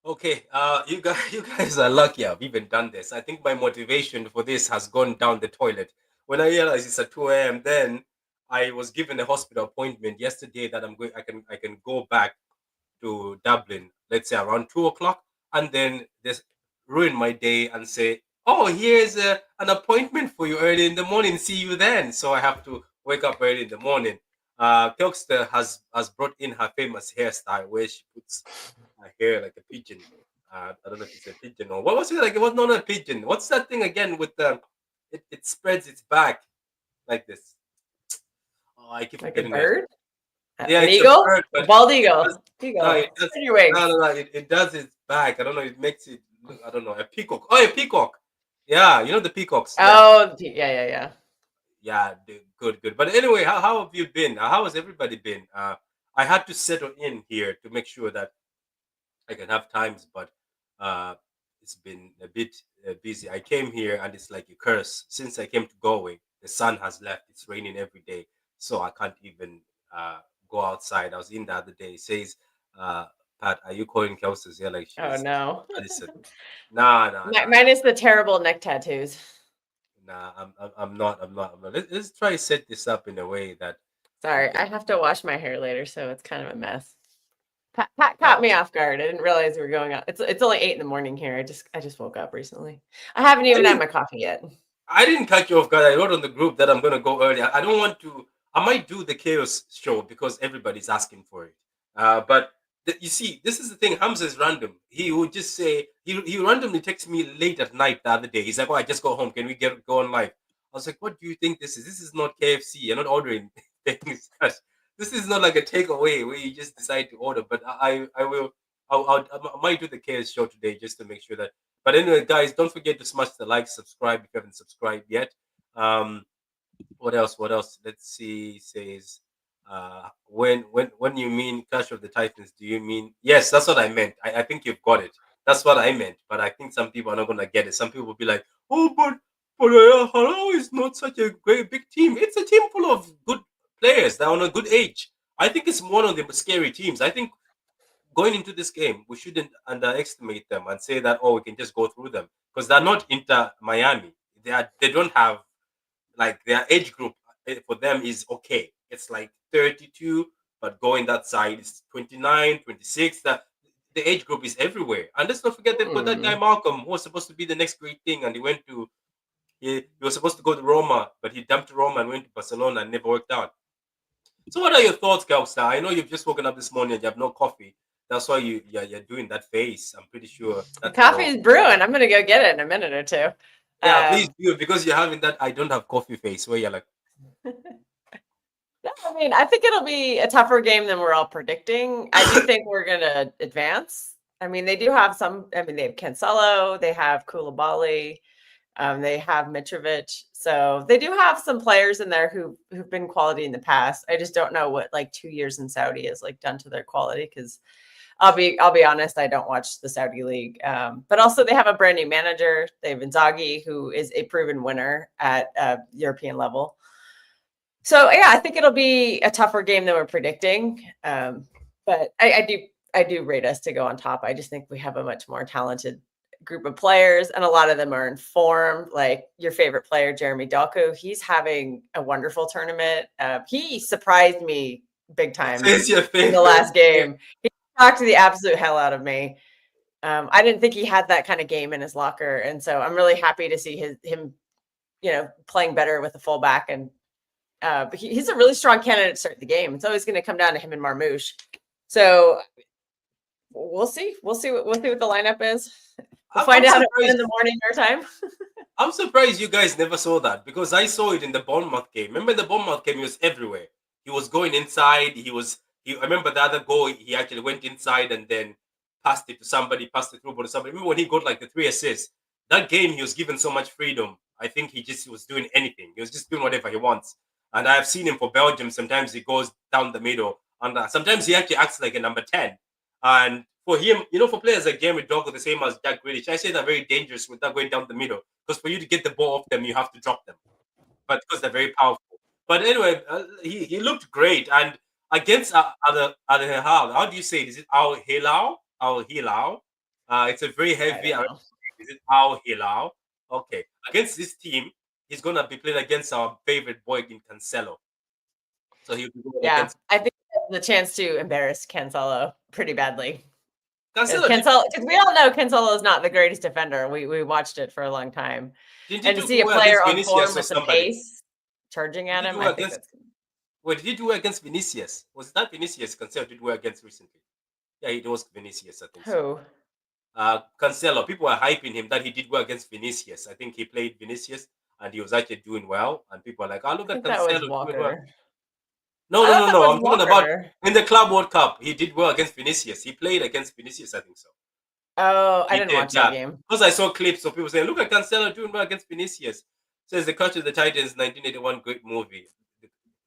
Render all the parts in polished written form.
Okay, you guys are lucky I've even done this. I think my motivation for this has gone down the toilet. When I realized it's at 2 a.m., then I was given a hospital appointment yesterday that I can go back to Dublin, let's say around 2 o'clock, and then just ruin my day and say, "Oh, here's an appointment for you early in the morning. See you then." So I have to wake up early in the morning. Kelkster has brought in her famous hairstyle where she puts her hair like a pigeon. I don't know if it's a pigeon or what was it like? It was not a pigeon. What's that thing again with the? It spreads its back like this. Oh, I keep Like a forgetting that. bird? Yeah, An it's a eagle? bird, A but bald it does, eagle. no, Eagle. it does. Spread your wings. No. It does its back. I don't know. It makes it look. I don't know. A peacock. Oh, a peacock. Yeah, you know the peacocks. Yeah, Oh, yeah. yeah. Good. But anyway, how have you been? How has everybody been? I had to settle in here to make sure that I can have times, but uh, it's been a bit busy. I came here and it's like a curse. Since I came to Galway, the sun has left. It's raining every day, so I can't even go outside. I was in the other day. It says, uh, "Pat, are you calling Kelsey's?" Yeah, like Oh she's no. Addison. Nah. Minus the terrible neck tattoos. Nah, I'm not. Let's try to set this up in a way that we Sorry, can. I have to wash my hair later, so it's kind of a mess. Pat caught Uh, me off guard. I didn't realize we were going out. It's only 8 in the morning here. I just woke up recently. I haven't I even had didn't my coffee yet. I didn't catch you off guard. I wrote on the group that I'm gonna go early. I don't want to. I might do the chaos show because everybody's asking for it. But you see, this is the thing. Hamza is random. He would just say he randomly texted me late at night the other day. He's like, "Oh, I just got home. Can we go on live?" I was like, "What do you think this is? This is not KFC. You're not ordering things. This is not like a takeaway where you just decide to order." But I will. I might do the chaos show today just to make sure that, but anyway, guys, don't forget to smash the like, subscribe if you haven't subscribed yet. Um, what else? What else? Let's see. Says, when you mean Clash of the Titans, do you mean? Yes, that's what I meant. I think you've got it. That's what I meant. But I think some people are not gonna get it. Some people will be like, oh, but Halal is not such a great big team. It's a team full of good players that are on a good age. I think it's one of the scary teams. I think going into this game, we shouldn't underestimate them and say that we can just go through them because they're not Inter Miami. They don't have like their age group for them is okay. It's like 32, but going that side is 29, 26. That the age group is everywhere. And let's not forget they've got that guy Hmm. Malcolm who was supposed to be the next great thing, and he was supposed to go to Roma, but he dumped Roma and went to Barcelona and never worked out. So, what are your thoughts, Gausta? I know you've just woken up this morning and you have no coffee. That's why you're doing that face. I'm pretty sure The that's coffee your. is brewing. I'm gonna go get it in a minute or two. Yeah, please Um, do because you're having that I don't have coffee face where you're like, no, I mean, I think it'll be a tougher game than we're all predicting. I do think we're gonna advance. I mean, they do have some. I mean, they have Cancelo, they have Koulibaly, they have Mitrovic, so they do have some players in there who've been quality in the past. I just don't know what like 2 years in Saudi has like done to their quality because I'll be honest, I don't watch the Saudi league. But also they have a brand new manager. They have Inzaghi, who is a proven winner at European level. So yeah, I think it'll be a tougher game than we're predicting. But I do rate us to go on top. I just think we have a much more talented group of players, and a lot of them are in form. Like your favorite player, Jeremy Doku, he's having a wonderful tournament. He surprised me big time says your in the favorite. last game. He talked the absolute hell out of me. I didn't think he had that kind of game in his locker, and so I'm really happy to see him, playing better with the fullback. And but he's a really strong candidate to start the game. It's always going to come down to him and Marmouche. So we'll see. We'll see what the lineup is. We'll I'm find out at 1 in surprised. the morning our time. I'm surprised you guys never saw that because I saw it in the Bournemouth game. Remember in the Bournemouth game, he was everywhere. He was going inside. I remember the other goal. He actually went inside and then passed it to somebody, passed it through to somebody. Remember when he got like the 3 assists? That game, he was given so much freedom. I think he just was doing anything. He was just doing whatever he wants. And I've seen him for Belgium. Sometimes he goes down the middle, and sometimes he actually acts like a number 10. And for him, for players like Jeremy Dogo, the same as Jack Grealish, I say they're very dangerous without going down the middle because for you to get the ball off them, you have to drop them. But because they're very powerful. But anyway, he looked great. And against other Hilal, how do you say it? Is it Al Hilal? Al Hilal? It's a very I heavy. don't know. Is it Al-Hilal? Okay. Against this team, he's gonna be playing against our favorite boy in Cancelo. So he'll be going Yeah, against I think he has the chance to embarrass Cancelo pretty badly. Because Cancelo. we all know Cancelo is not the greatest defender. We watched it for a long time. Did he And to do see a well player against on form Vinicius or with the somebody? pace charging Did at he him, do I well think against? that's Wait, did he do well against Vinicius? Was that Vinicius Cancelo did well against recently? Yeah, it was Vinicius. I think so. who? Cancelo. People are hyping him that he did well against Vinicius. I think he played Vinicius and he was actually doing well. And people are like, "Oh, look I at think that was Cancelo doing well." Walker. No, I no, thought no, that no. was I'm talking about Walker. in the Club World Cup. He did well against Vinicius. He played against Vinicius. I think so. Oh, I He didn't did, watch that yeah. game. Because I saw clips of people saying, "Look at Cancelo doing well against Vinicius." Says the Coach of the Titans, 1981, great movie.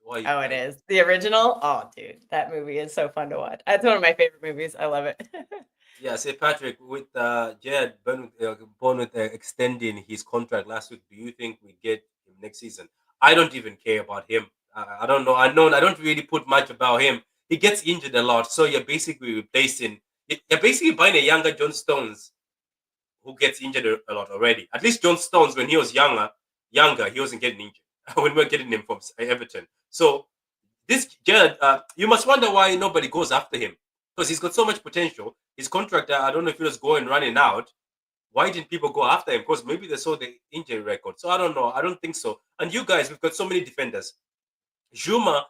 Why you Oh, it guys? is. The original? Oh, dude, that movie is so fun to watch. That's one of my favorite movies. I love it. Yeah, say Patrick, with Jared Bournemouth extending his contract last week, do you think we get him next season? I don't even care about him. I don't know. I don't really put much about him. He gets injured a lot, so you're basically replacing. You're basically buying a younger John Stones who gets injured a lot already. At least John Stones, when he was younger, he wasn't getting injured when we are getting him from Everton. So this Jared, you must wonder why nobody goes after him because he's got so much potential. His contract, I don't know if it was going running out. Why didn't people go after him? Because maybe they saw the injury record. So I don't know. I don't think so. And you guys, we've got so many defenders. Juma,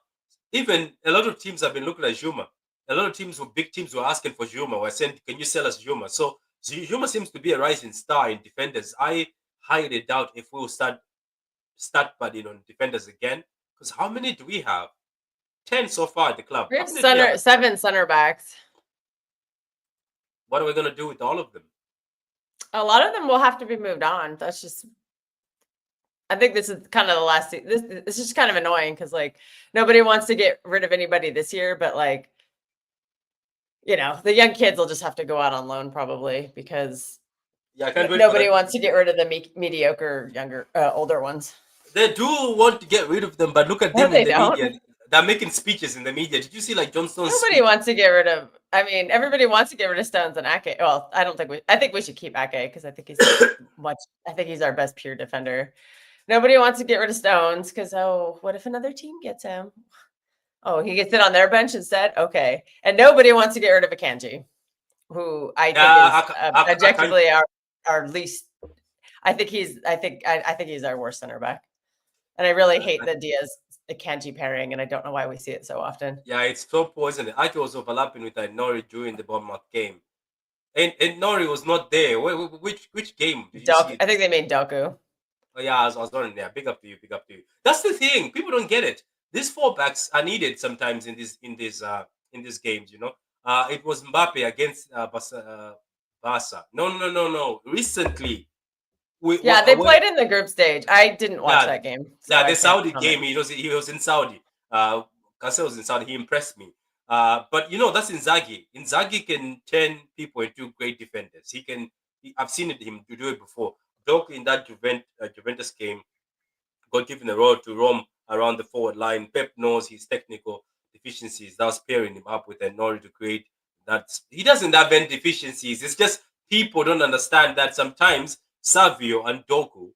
even a lot of teams have been looking at Juma. A lot of teams, big teams, were asking for Juma. We're saying, "Can you sell us Juma?" So Juma seems to be a rising star in defenders. I highly doubt if we'll start budding on defenders again. Because how many do we have? 10 so far at the club. We How have many do we have at the club? 7 center backs. What are we going to do with all of them? A lot of them will have to be moved on. That's just. I think this is kind of the last. This is just kind of annoying because like nobody wants to get rid of anybody this year, but like, the young kids will just have to go out on loan probably because Yeah, I can't wait for nobody that. wants to get rid of the mediocre older ones. They do want to get rid of them, but look at No, them in they the don't. media. They're making speeches in the media. Did you see like John Stone's Nobody speech? wants to get rid of. I mean, everybody wants to get rid of Stones and Ake. Well, I don't think we. I think we should keep Ake because I think he's much. I think he's our best pure defender. Nobody wants to get rid of Stones because what if another team gets him? Oh, he gets it on their bench instead. Okay, and nobody wants to get rid of Akanji, who I think is objectively our least. I think he's. I think he's our worst center back, and I really hate the Diaz Akanji pairing, and I don't know why we see it so often. Yeah, it's so poor, isn't it? Ake was overlapping with Nori during the Bournemouth game. And Nori was not there. Which game did you see it? I think they made Doku. Oh, yeah, I was on there. Big up to you. Big up to you. That's the thing. People don't get it. These full backs are needed sometimes in these games. It was Mbappe against Barca. No. Recently, They played in the group stage. I didn't watch that game. So the Saudi game. He was in Saudi. Cancelo was in Saudi. He impressed me. But that's Inzaghi. Inzaghi can turn people into great defenders. I've seen him do it before. Doku in that Juventus game got given a role to roam around the forward line. Pep knows his technical deficiencies. That was pairing him up with Nori to create that. He doesn't have any deficiencies. It's just people don't understand that sometimes Savio and Doku,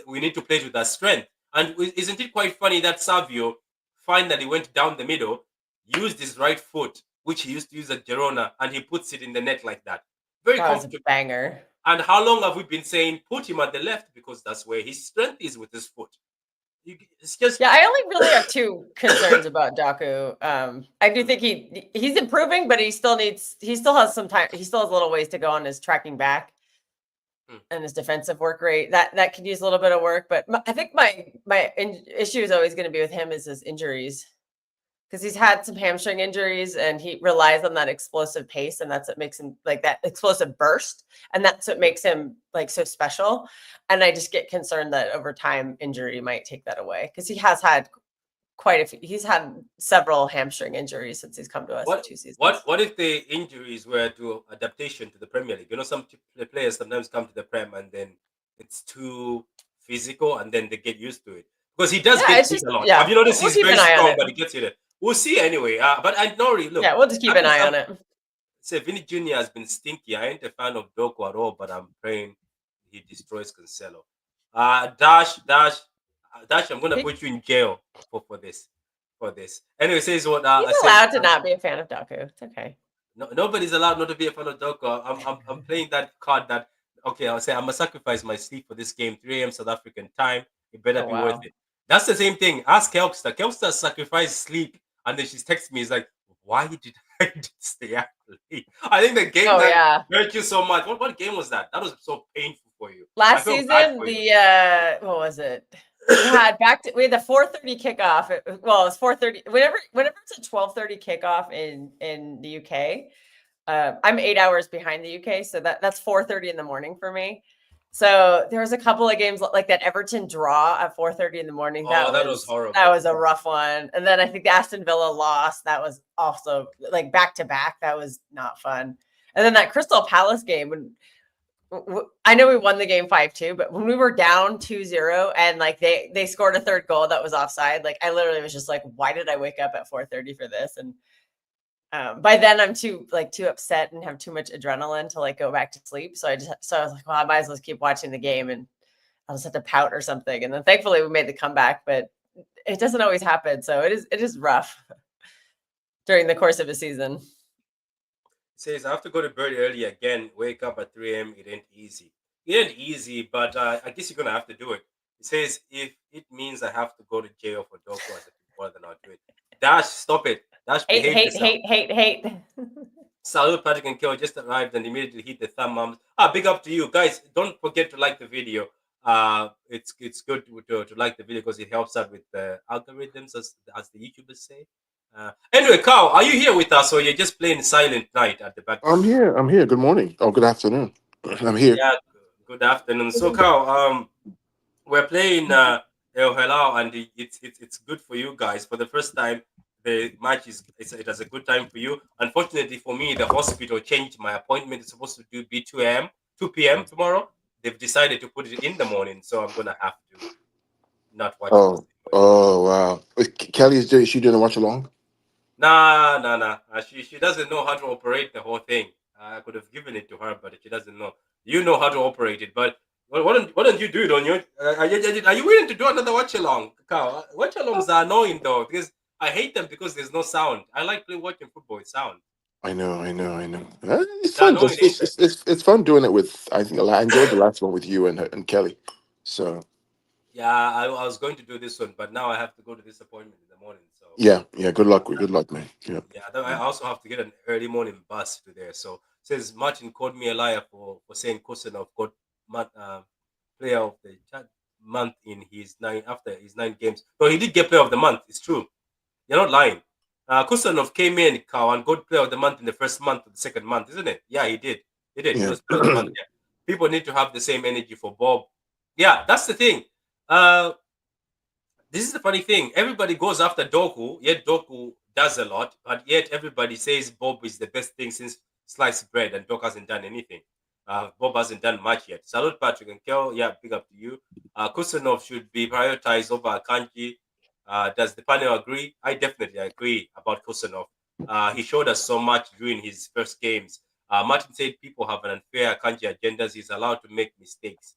we need to play to that strength. And isn't it quite funny that Savio finally went down the middle, used his right foot, which he used to use at Girona, and he puts it in the net like that. Very comfortable. Banger. And how long have we been saying put him at the left because that's where his strength is with his foot? It's just I only really have 2 concerns about Doku. I do think he's improving, but he still has some time. He still has a little ways to go on his tracking back and his defensive work rate. That could use a little bit of work. But I think my issue is always going to be with him is his injuries. Because he's had some hamstring injuries and he relies on that explosive pace, and that's what makes him like that explosive burst, and that's what makes him like so special. And I just get concerned that over time injury might take that away because he has had he's had several hamstring injuries since he's come to us in 2 seasons. What if the injuries were to adaptation to the Premier League? Some players sometimes come to the Prem and then it's too physical and then they get used to it. Because he does get hit a lot. Have you noticed he's very strong, but he gets hit? We'll see anyway. But I know, look. Yeah, we'll just keep an eye on it. Say Vinny Jr. has been stinky. I ain't a fan of Doku at all, but I'm praying he destroys Cancelo. Dash, I'm gonna put you in jail for this. For this. Anyway, says what He's says allowed to not be a fan of Doku. It's okay. no, nobody's allowed not to be a fan of Doku. I'm playing that card that okay, I'll say I'm gonna sacrifice my sleep for this game, 3 a.m. South African time. It better Oh be worth wow. it. That's the same thing. Ask Kelpster. Kelpster sacrificed sleep, and then she texts me. It's like, why did I stay up late? I think the game Oh that yeah. hurt you so much. What game was that? That was so painful for you. I Last felt bad season, for you. what was it? We had the 4:30 kickoff. It was 4:30. Whenever it's a 12:30 kickoff in the UK, I'm 8 hours behind the UK, so that's 4:30 in the morning for me. So there was a couple of games like that Everton draw at 4:30 in the morning. Oh, that was horrible. That was a rough one. And then I think the Aston Villa loss. That was also like back to back. That was not fun. And then that Crystal Palace game when I know we won the game 5-2, but when we were down 2-0 and like they scored a third goal that was offside, like I literally was just like, why did I wake up at 4:30 for this? And by then I'm too upset and have too much adrenaline to like go back to sleep. So I was like, well, I might as well keep watching the game and I'll just have to pout or something. And then thankfully we made the comeback, but it doesn't always happen. So it is rough during the course of a season. Says I have to go to bed early again. Wake up at 3 a.m. It ain't easy. It ain't easy, but I guess you're gonna have to do it. It says if it means I have to go to jail for Doku as a footballer, then I'll do it. Dash, stop it. Dash, behave yourself. Hate. Salute, Patrick and Kel just arrived and immediately hit the thumb up. Big up to you guys. Don't forget to like the video. It's good to like the video because it helps out with the algorithms, as the YouTubers say. Anyway, Carl, are you here with us or you're just playing Silent Night at the back? I'm here. I'm here. Good morning. Oh, good afternoon. I'm here. Yeah, good afternoon. So, Carl, we're playing Al-Hilal and it's good for you guys. For the first time, the match it has a good time for you. Unfortunately for me, the hospital changed my appointment. It's supposed to be 2 p.m. tomorrow. They've decided to put it in the morning, so I'm gonna have to not watch it. Oh, wow. Kelly, is she doing a watch along? Nah. She doesn't know how to operate the whole thing. I could have given it to her, but she doesn't know. You know how to operate it, but why don't you do it on your? Are you willing to do another watch along, Carl? Watch alongs are annoying though because I hate them because there's no sound. I like watching football with sound. I know. It's They're fun. annoying, ain't they? It's fun doing it with. I think I enjoyed the last one with you and Kelly. So Yeah, I was going to do this one, but now I have to go to this appointment in the morning. So yeah. Good luck, man. Yeah. then I also have to get an early morning bus to there. So says Martin called me a liar for saying Kosanov got player of the month in his 9 games. No, he did get player of the month. It's true. You're not lying. Kusanov came in, Cow, and got player of the month in the first month of the second month, isn't it? Yeah, he did. He did. He Yeah. was player of the month. Yeah. People need to have the same energy for Bob. Yeah, that's the thing. This is the funny thing. Everybody goes after Doku, yet Doku does a lot, but yet everybody says Bob is the best thing since sliced bread, and Doku hasn't done anything. Bob hasn't done much yet. Salute, Patrick and Kel. Yeah, big up to you. Kusanov should be prioritized over Akanji. Does the panel agree? I definitely agree about Kusanov. He showed us so much during his first games. Martin said people have an unfair Akanji agendas. He's allowed to make mistakes.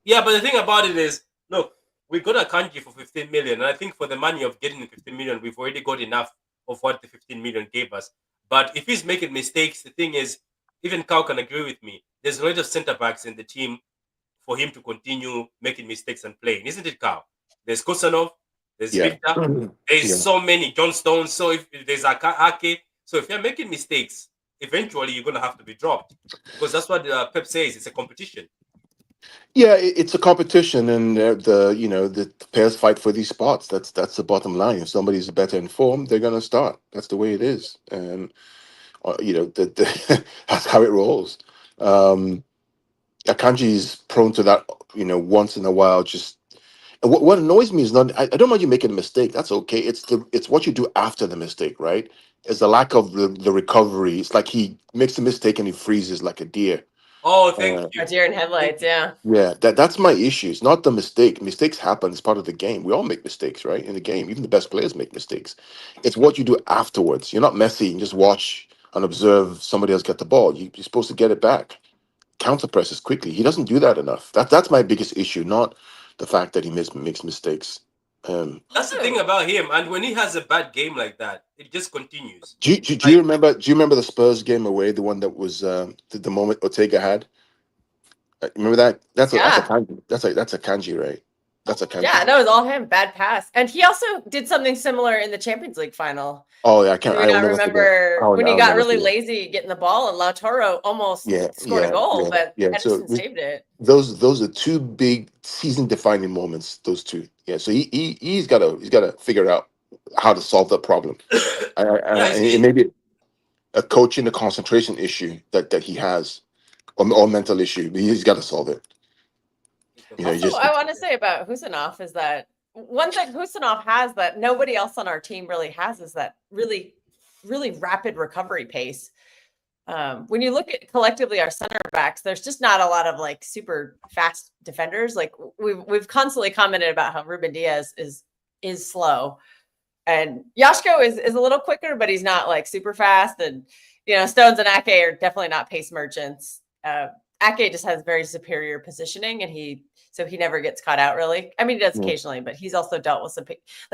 Yeah, but the thing about it is, look, we got Akanji for 15 million, and I think for the money of getting the 15 million, we've already got enough of what the 15 million gave us. But if he's making mistakes, the thing is, even Kau can agree with me. There's a lot of centre backs in the team for him to continue making mistakes and playing, isn't it, Kau? There's Kusanov, there's Yeah. Victor, there's so many, John Stones. So if there's Ake, so if you're making mistakes, eventually you're gonna have to be dropped because that's what Pep says. It's a competition. Yeah, it's a competition, and the players fight for these spots. That's the bottom line. If somebody's better informed, they're gonna start. That's the way it is, and that's how it rolls. Akanji is prone to that. Once in a while, just what annoys me is not. I don't mind you making a mistake. That's okay. It's what you do after the mistake, right? It's the lack of the recovery. It's like he makes a mistake and he freezes like a deer. Oh, thank you. A deer in headlights, yeah. Yeah, that's my issue. It's not the mistake. Mistakes happen. It's part of the game. We all make mistakes, right? In the game, even the best players make mistakes. It's what you do afterwards. You're not Messi and just watch and observe somebody else get the ball. You're supposed to get it back, counter presses quickly. He doesn't do that enough. That's my biggest issue, not the fact that he makes mistakes. That's the thing Also, about him. And when he has a bad game like that, it just continues. Do you Like, remember? Do you remember the Spurs game away? The one that was the moment Ortega had. Remember that? yeah. That's a kanji, right? That's a kanji. Yeah, that was all him. Bad pass. And he also did something similar in the Champions League final. Oh yeah, I can't. Do we I'll not never forget. remember when he I'll got never really forget. lazy getting the ball and Lautaro almost scored a goal, but So Ederson saved it. those are two big season defining moments. Those two. Yeah. So he's got to figure out how to solve that problem. yeah, And it may be a coaching, a concentration issue that he has, or mental issue. But he's got to solve it. You know, you Also, just I want to say about Husanov is that one thing Husanov has that nobody else on our team really has is that really, really rapid recovery pace. When you look at collectively our center backs, there's just not a lot of like super fast defenders. Like we've constantly commented about how Ruben Diaz is slow, and Yashko is a little quicker, but he's not like super fast. And Stones and Ake are definitely not pace merchants. Ake just has very superior positioning, and he never gets caught out really. I mean, he does occasionally, but he's also dealt with some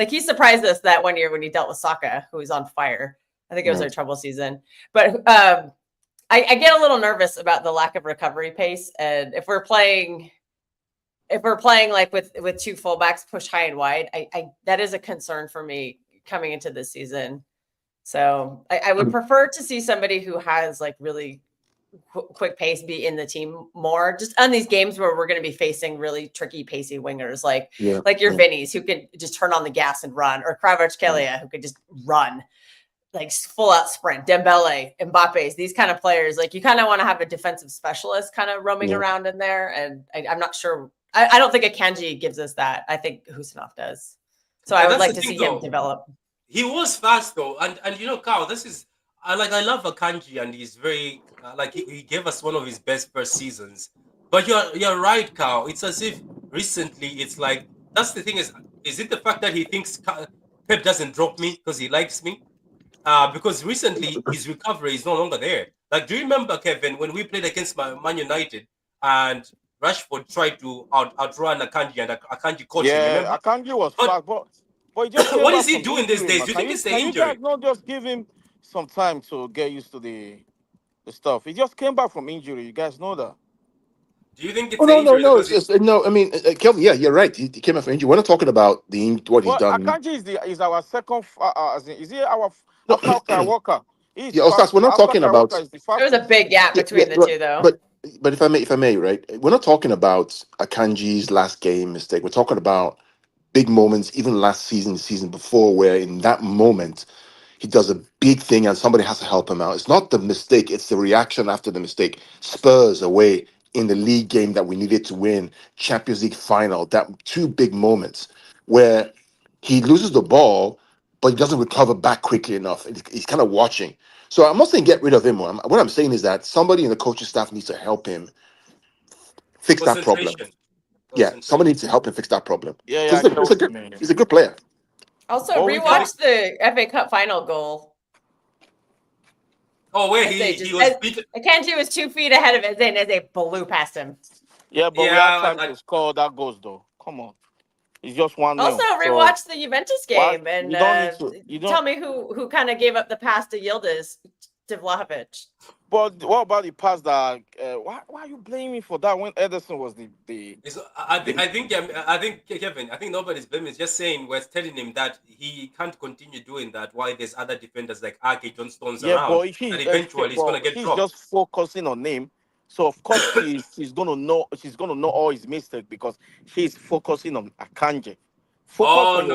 he surprised us that one year when he dealt with Saka, who was on fire. I think it was our trouble season. But I get a little nervous about the lack of recovery pace. And if we're playing like with two fullbacks push high and wide, I that is a concern for me coming into this season. So I would prefer to see somebody who has like really quick pace be in the team more, just on these games where we're going to be facing really tricky, pacey wingers like your Vinnies who can just turn on the gas and run, or Kvaratskhelia who could just run, like full out sprint. Dembele, Mbappe's, these kind of players, like you kind of want to have a defensive specialist kind of roaming around in there. And I'm not sure. I don't think Akanji gives us that. I think Husanov does. So I would like to see him develop. He was fast though, and Carl, this is I love Akanji, and he's very he gave us one of his best first seasons. But you're right, Carl. It's as if recently it's like that's the thing is it the fact that he thinks Pep doesn't drop me because he likes me? Because recently his recovery is no longer there. Like, do you remember, Kevin, when we played against Man United and Rashford tried to outrun Akanji and Akanji caught him? Remember? Akanji was fast, but he just what is he doing these days? Do you think it's the injury? You guys not just give him some time to get used to the stuff? He just came back from injury. You guys know that. Do you think it's the injury? No. No. I mean, Kelvin, yeah, you're right. He came back from injury. We're not talking about what he's done. Akanji is our second. Is he our after Walker? We're not talking about. There was a big gap between the two, though. But if I may, right? We're not talking about Akanji's last game mistake. We're talking about big moments, even last season before, where in that moment he does a big thing and somebody has to help him out. It's not the mistake; it's the reaction after the mistake. Spurs away in the league game that we needed to win, Champions League final. That two big moments where he loses the ball, but he doesn't recover back quickly enough. He's kind of watching. So I'm not saying get rid of him. What I'm saying is that somebody in the coaching staff needs to help him fix that problem. Yeah, somebody needs to help him fix that problem. Yeah, he's a good player. Also, rewatch the FA Cup final goal. Oh, where he was beaten. Akanji was 2 feet ahead of Eze, and Eze blew past him. Yeah, but we had time to score that goals, though. Come on. It's just 1-0. Also, rewatch the Juventus game and you don't tell me who kind of gave up the pass to Yildiz to Vlahovic. But what about the pass that? Why are you blaming me for that when Ederson was the? I think Kevin. I think nobody's blaming. It's just saying we're telling him that he can't continue doing that. Why there's other defenders like Ake, John Stones around, but and eventually he's gonna get dropped. He's just focusing on him. So of course she's gonna know all his mistakes because she's focusing on Akanji. She's also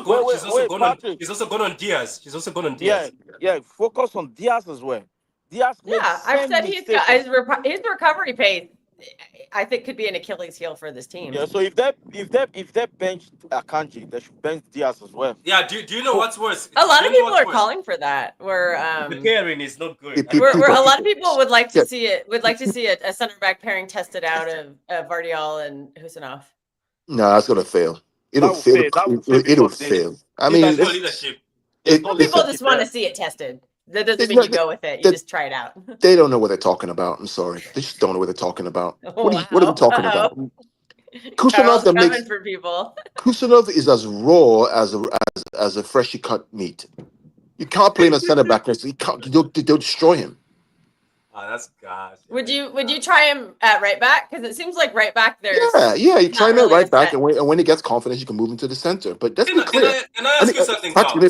gone on Diaz. She's also gone on Diaz. Yeah. Focus on Diaz as well. I've said his recovery pace, I think, could be an Achilles heel for this team. Yeah. So if they bench Akanji, they should bench Diaz as well. Yeah. Do you know what's worse? A lot of people are calling for that. The pairing is not good. A lot of people would like to see it. Would like to see a center back pairing tested out of Vardiol and Husanov. No, that's gonna fail. It'll fail. I mean, Some people just want to see it tested. That doesn't mean you go with it. You just try it out. They don't know what they're talking about. I'm sorry. They just don't know what they're talking about. What are we talking about? Charles Kusanov coming for people. Kusanov is as raw as a freshly cut meat. You can't play him as center back next. They'll destroy him. Oh, that's gosh. Would you try him at right back? Because it seems like right back there's Yeah. You try him at really right back, and when he gets confidence, you can move him to the center. But let's be clear. Can I ask you something, Carl?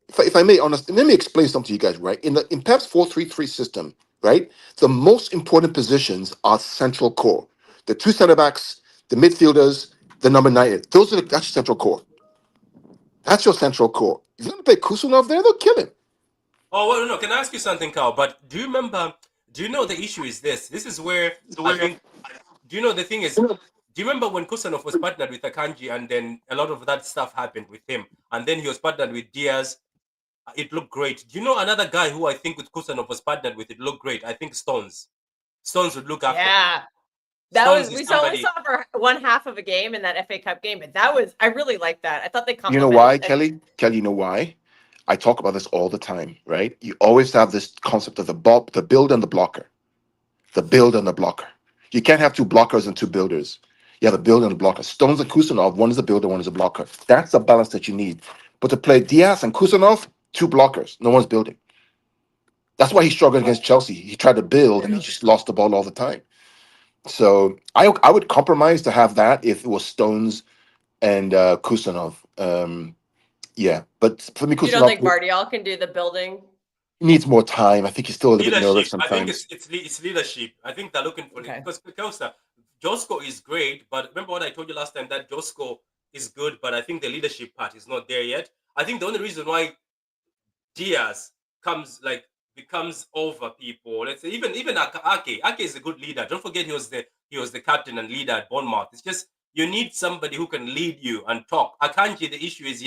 If I may, honestly, let me explain something to you guys. Right, in Pep's 4-3-3 system, right, the most important positions are central core. The two center backs, the midfielders, the number 9. That's your central core. That's your central core. If you're gonna play Kusanov there, they'll kill him. Oh well, no. Can I ask you something, Carl? But do you remember? Do you know the issue is this? This is where I think. Do you know the thing is? Do you remember when Kusanov was partnered with Akanji, and then a lot of that stuff happened with him, and then he was partnered with Diaz? It looked great. Do you know another guy who I think with Kusanov was partnered with? It looked great. I think Stones. Stones would look after him. Yeah. We only saw for one half of a game in that FA Cup game, but I really liked that. I thought they complemented. You know why, Kelly? Kelly, you know why? I talk about this all the time, right? You always have this concept of the build and the blocker. The build and the blocker. You can't have two blockers and two builders. You have a builder and a blocker. Stones and Kusanov, one is a builder, one is a blocker. That's the balance that you need. But to play Diaz and Kusanov, two blockers. No one's building. That's why he struggled against Chelsea. He tried to build and he just lost the ball all the time. So I would compromise to have that if it was Stones and Kusanov. Yeah, but for me, Kusanov, you don't think Guardiola can do the building? Needs more time. I think he's still a little bit nervous sometimes. I think it's leadership. I think they're looking for it because Josko is great, but remember what I told you last time, that Josko is good, but I think the leadership part is not there yet. I think the only reason why Diaz becomes over people. Let's say even Ake is a good leader. Don't forget he was the captain and leader at Bournemouth. It's just you need somebody who can lead you and talk. Akanji, the issue is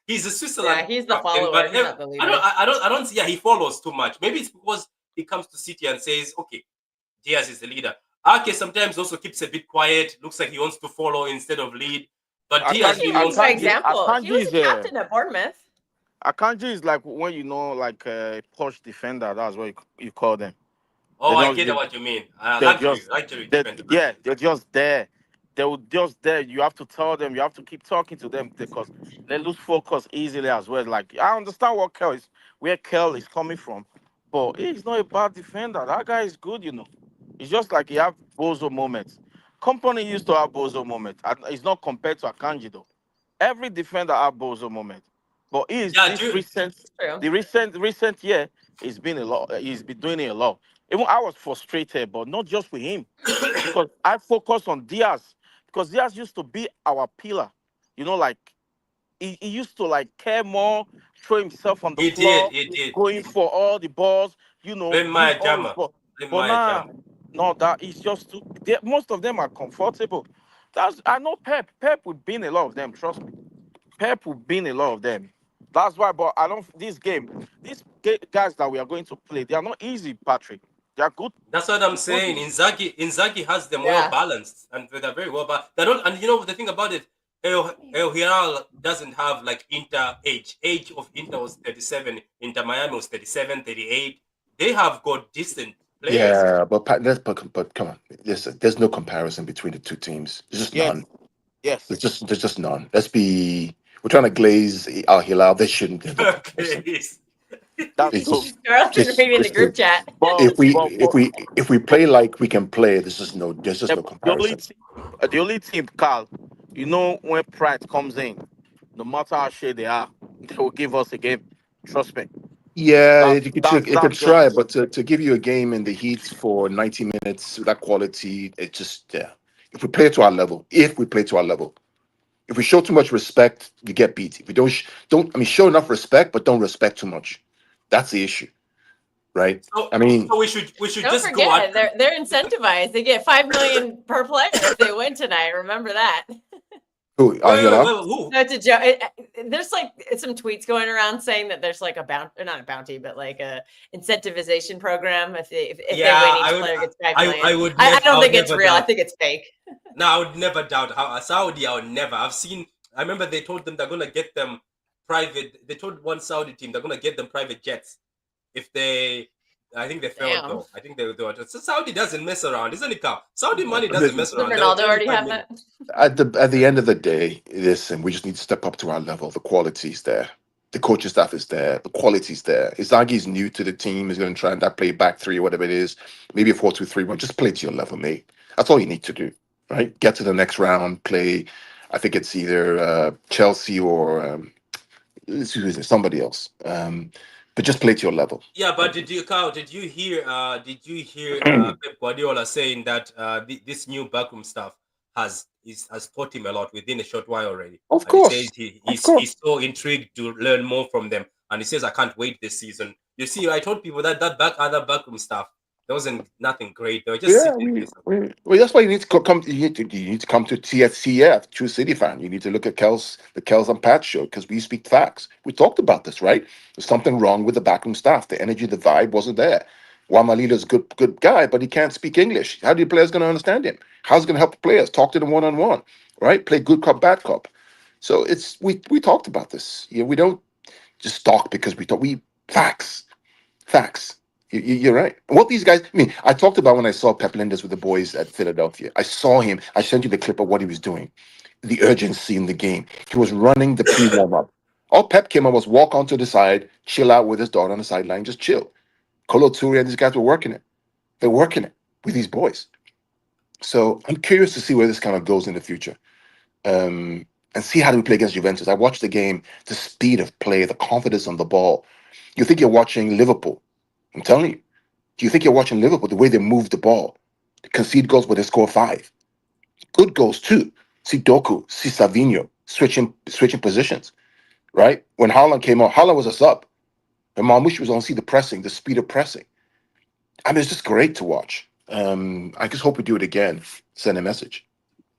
he's a Switzerland. Yeah, he's the follower, but he's not the leader. I don't see. Yeah, he follows too much. Maybe it's because he comes to City and says, okay, Diaz is the leader. Ake sometimes also keeps a bit quiet. Looks like he wants to follow instead of lead. But Diaz, he was an example. He was the captain at Bournemouth. Akanji is like when like a posh defender. That's what you call them. Oh, I get what you mean. Luxury defender. Yeah, they're just there. They will just there. You have to tell them. You have to keep talking to them because they lose focus easily as well. Like I understand where Kel is coming from, but he's not a bad defender. That guy is good, It's just like he have bozo moments. Company used to have bozo moments. It's not compared to Akanji though. Every defender have bozo moments. But the recent year, he's been a lot. He's been doing it a lot. Even I was frustrated, but not just with him, because I focused on Diaz because Diaz used to be our pillar. Like he used to care more, throw himself on the floor, he did. Going for all the balls. That is just too. Most of them are comfortable. I know Pep. Pep would be in a lot of them. Trust me. Pep would be in a lot of them. That's why, but I don't. These guys that we are going to play, they are not easy, Patrick. They are good. That's what I'm saying. Inzaghi has them well balanced, and they're very well balanced. They don't, and the thing about it, Al-Hilal doesn't have Inter age. Age of Inter was 37. Inter Miami was 37, 38. They have got decent players. Yeah, but come on, listen. There's no comparison between the two teams. There's just none. Yes. There's just none. We're trying to glaze Al-Hilal. They shouldn't. Glaze. Girls are reading the group chat. If we play like we can play, there's just no comparison. The only team, Carl, when pride comes in, no matter how shady they are, they will give us a game. Trust me. Yeah, it could try, but to give you a game in the heat for 90 minutes with that quality, it's just If we play to our level, if we show too much respect, we get beat. If we don't show enough respect, but don't respect too much. That's the issue, right? So we should just go on. They're incentivized. They get $5 million per player if they win tonight. Remember that. Who? No, it's a joke. There's some tweets going around saying that there's a bounty, not a bounty, but a incentivization program. If they win, each player gets $5 million. I don't think it's real. I think it's fake. No, I would never doubt how Saudi. I would never. I remember they told them they're gonna get them private. They told one Saudi team they're gonna get them private jets if they. I think they failed Damn. though. I think they do it. So Saudi doesn't mess around, isn't it, Carl? Saudi money But doesn't mess Does around. They will Ronaldo tell you already 5 have million. that? at the end of the day, listen, we just need to step up to our level. The quality's there. The coaching staff is there. The quality's there. Izagi's new to the team. He's going to try and that play back three or whatever it is. Maybe a 4-2-3-1. Just play to your level, mate. That's all you need to do, right? Get to the next round. Play. I think it's either Chelsea or somebody else. But just play to your level. Yeah, but did you, Carl? Did you hear? Pep Guardiola saying that this new backroom stuff has taught him a lot within a short while already, Of and he says course. Of course. he's so intrigued to learn more from them, and he says I can't wait this season. You see, I told people that other backroom stuff there wasn't nothing great. They were just Yeah, sitting there. well, that's why you need to come. You need to come to TFCF, True City Fan. You need to look at the Kels and Pat show because we speak facts. We talked about this, right? There's something wrong with the backroom staff. The energy, the vibe wasn't there. Juan Malita's a good guy, but he can't speak English. How are the players going to understand him? How's it going to help the players? Talk to them one on one, right? Play good cop, bad cop. So it's we talked about this. Yeah, we don't just talk because we facts. Facts. You're right. What these guys, I mean, I talked about when I saw Pep Linders with the boys at Philadelphia. I saw him. I sent you the clip of what he was doing, the urgency in the game. He was running the pre warm up. All Pep came on was walk onto the side, chill out with his daughter on the sideline, just chill. Kolo Toure and these guys were working it. They're working it with these boys. So I'm curious to see where this kind of goes in the future. And see how do we play against Juventus. I watched the game, the speed of play, the confidence on the ball. You think you're watching Liverpool. I'm telling you. Do you think you're watching Liverpool, the way they move the ball? They concede goals, but they score 5. Good goals too. See Doku, see Savinho switching positions, right? When Haaland came on, Haaland was a sub. And Marmoush was on, see the pressing, the speed of pressing. I mean, it's just great to watch. I just hope we do it again. Send a message.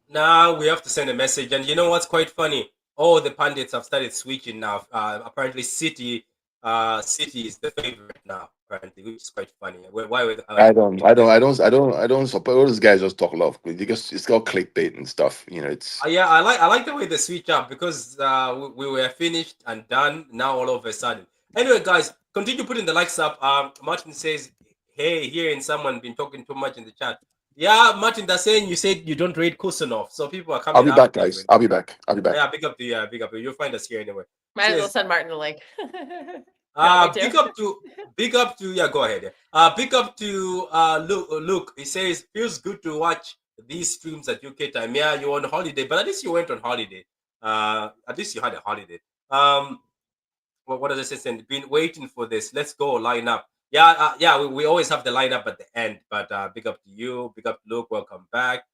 Now we have to send a message, and you know what's quite funny? All the pundits have started switching now. Apparently, City is the favorite now. Apparently, which is quite funny. Why would I don't support all these guys just talk love because it's all clickbait and stuff. You know, it's Yeah, I like the way they switch up because we were finished and done. Now all of a sudden. Anyway, guys, continue putting the likes up. Martin says, "Hey, hearing someone been talking too much in the chat." Yeah, Martin, that's saying you said you don't rate Kusanov, so people are I'll coming be back, after you. guys. I'll be back. I'll be back. Yeah, big up to you. Big up to you. You'll find us here anyway. Might as well Says, send Martin a link. Can't wait to. big up to yeah, go ahead. Big up to Luke. He says feels good to watch these streams at UK time. Yeah, you're on holiday, but at least you went on holiday. At least you had a holiday. What does it say? Been waiting for this. Let's go line up. Yeah. We always have the lineup at the end, but big up to you. Big up to Luke. Welcome back.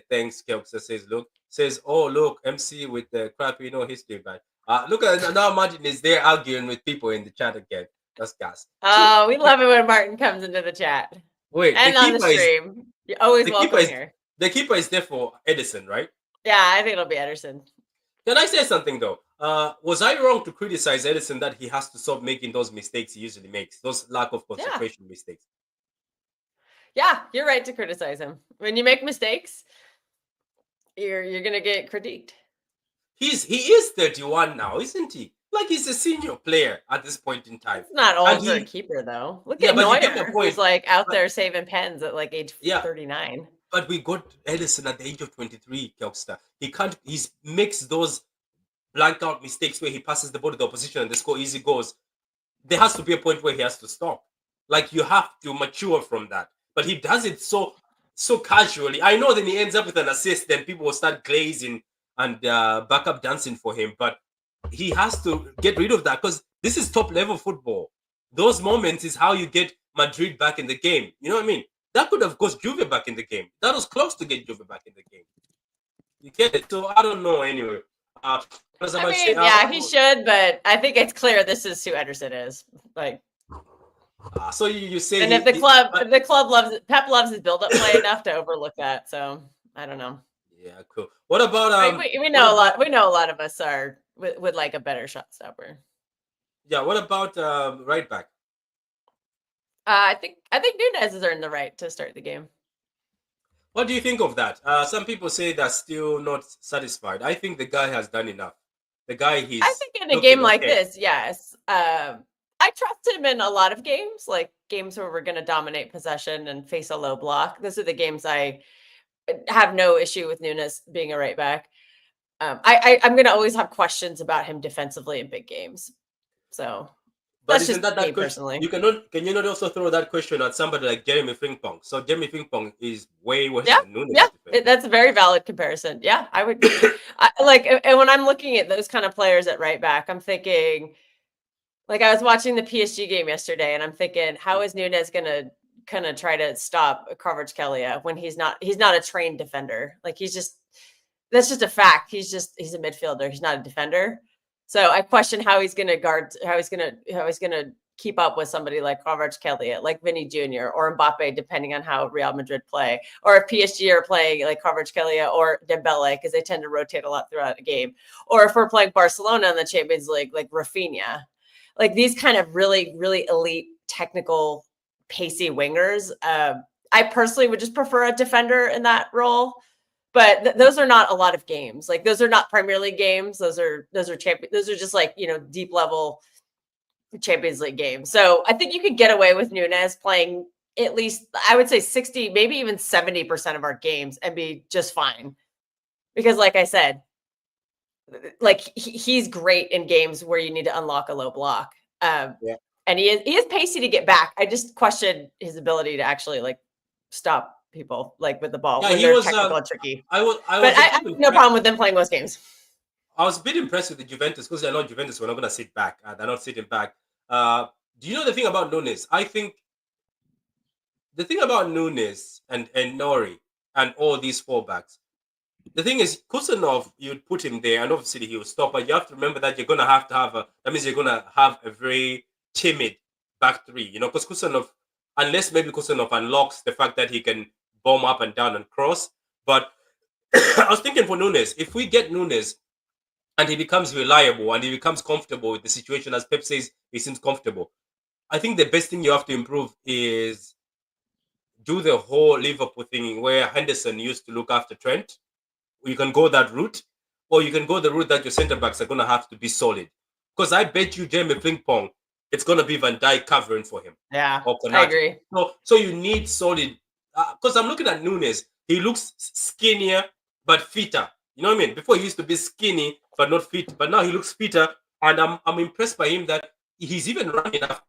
Thanks, Kelsa says Luke. Says, oh look, MC with the crappy history, but look at now Martin is there arguing with people in the chat again. That's gas. Oh, we love it when Martin comes into the chat. Wait, and on the stream. You're always welcome here. The keeper is there for Ederson, right? Yeah, I think it'll be Ederson. Can I say something though? Was I wrong to criticize Ederson that he has to stop making those mistakes he usually makes, those lack of concentration mistakes? Yeah, you're right to criticize him. When you make mistakes, you're gonna get critiqued. He is 31 now, isn't he? Like he's a senior player at this point in time. It's not old for a keeper though. Look at Neuer, who's like out there saving pens at like age 39. But we got Ederson at the age of 23, Kelster. He makes those blank out mistakes where he passes the ball to the opposition and they score easy goals. There has to be a point where he has to stop. Like you have to mature from that. But he does it so casually. I know then he ends up with an assist, then people will start glazing and back up dancing for him. But he has to get rid of that because this is top level football. Those moments is how you get Madrid back in the game. You know what I mean? That could have got Juve back in the game. That was close to get Juve back in the game. You get it? So I don't know anyway. He should, but I think it's clear this is who Ederson is. Like, so you say, and if the club loves it, Pep loves his build-up play enough to overlook that. So I don't know. Yeah, cool. What about we know a lot. We know a lot of us are with like a better shot stopper. Yeah. What about right back? I think Nunes has earned the right to start the game. What do you think of that? Some people say they're still not satisfied. I think the guy has done enough. the guy he's. I think in a looking game like okay. this, yes. I trust him in a lot of games, like games where we're going to dominate possession and face a low block. Those are the games I have no issue with Nunes being a right back. I'm going to always have questions about him defensively in big games. So But that's isn't just that me question? personally. Can you not also throw that question at somebody like Jeremy Frimpong? So Jeremy Frimpong is way worse Yeah, than Nunes. yeah, that's a very valid comparison. Yeah, I would and when I'm looking at those kind of players at right back, I'm thinking, like, I was watching the PSG game yesterday, and I'm thinking, how is Nunes gonna kind of try to stop Kvaratskhelia when he's not a trained defender? Like, that's just a fact. He's a midfielder. He's not a defender. So I question how he's gonna keep up with somebody like Kvaratskhelia, like Vinny Jr. or Mbappe, depending on how Real Madrid play, or if PSG are playing like Kvaratskhelia or Dembele, because they tend to rotate a lot throughout a game, or if we're playing Barcelona in the Champions League, like Rafinha. Like these kind of really, really elite, technical, pacey wingers. I personally would just prefer a defender in that role, but those are not a lot of games. Like those are not Premier League games. Those are those are just like, deep level Champions League games. So I think you could get away with Nunes playing at least, I would say 60, maybe even 70% of our games and be just fine. Because like I said, like he's great in games where you need to unlock a low block. And he is pacey to get back. I just question his ability to actually like stop people like with the ball when they're technical and tricky. I have no problem with them playing most games. I was a bit impressed with the Juventus because they're not Juventus. We're not going to sit back. They're not sitting back. Do you know the thing about Nunes? I think the thing about Nunes and Nori and all these fullbacks, the thing is, Kusanov, you'd put him there, and obviously he will stop. But you have to remember that you're going to have that means you're going to have a very timid back three, because Kusanov, unless maybe Kusanov unlocks the fact that he can bomb up and down and cross. But I was thinking for Nunes, if we get Nunes and he becomes reliable and he becomes comfortable with the situation, as Pep says, he seems comfortable. I think the best thing you have to improve is do the whole Liverpool thing where Henderson used to look after Trent. You can go that route, or you can go the route that your centre backs are going to have to be solid. Because I bet you Jeremy Frimpong, it's going to be Van Dijk covering for him. Yeah, I agree. So you need solid. Because I'm looking at Nunes, he looks skinnier but fitter. You know what I mean? Before he used to be skinny but not fit, but now he looks fitter, and I'm impressed by him that he's even running after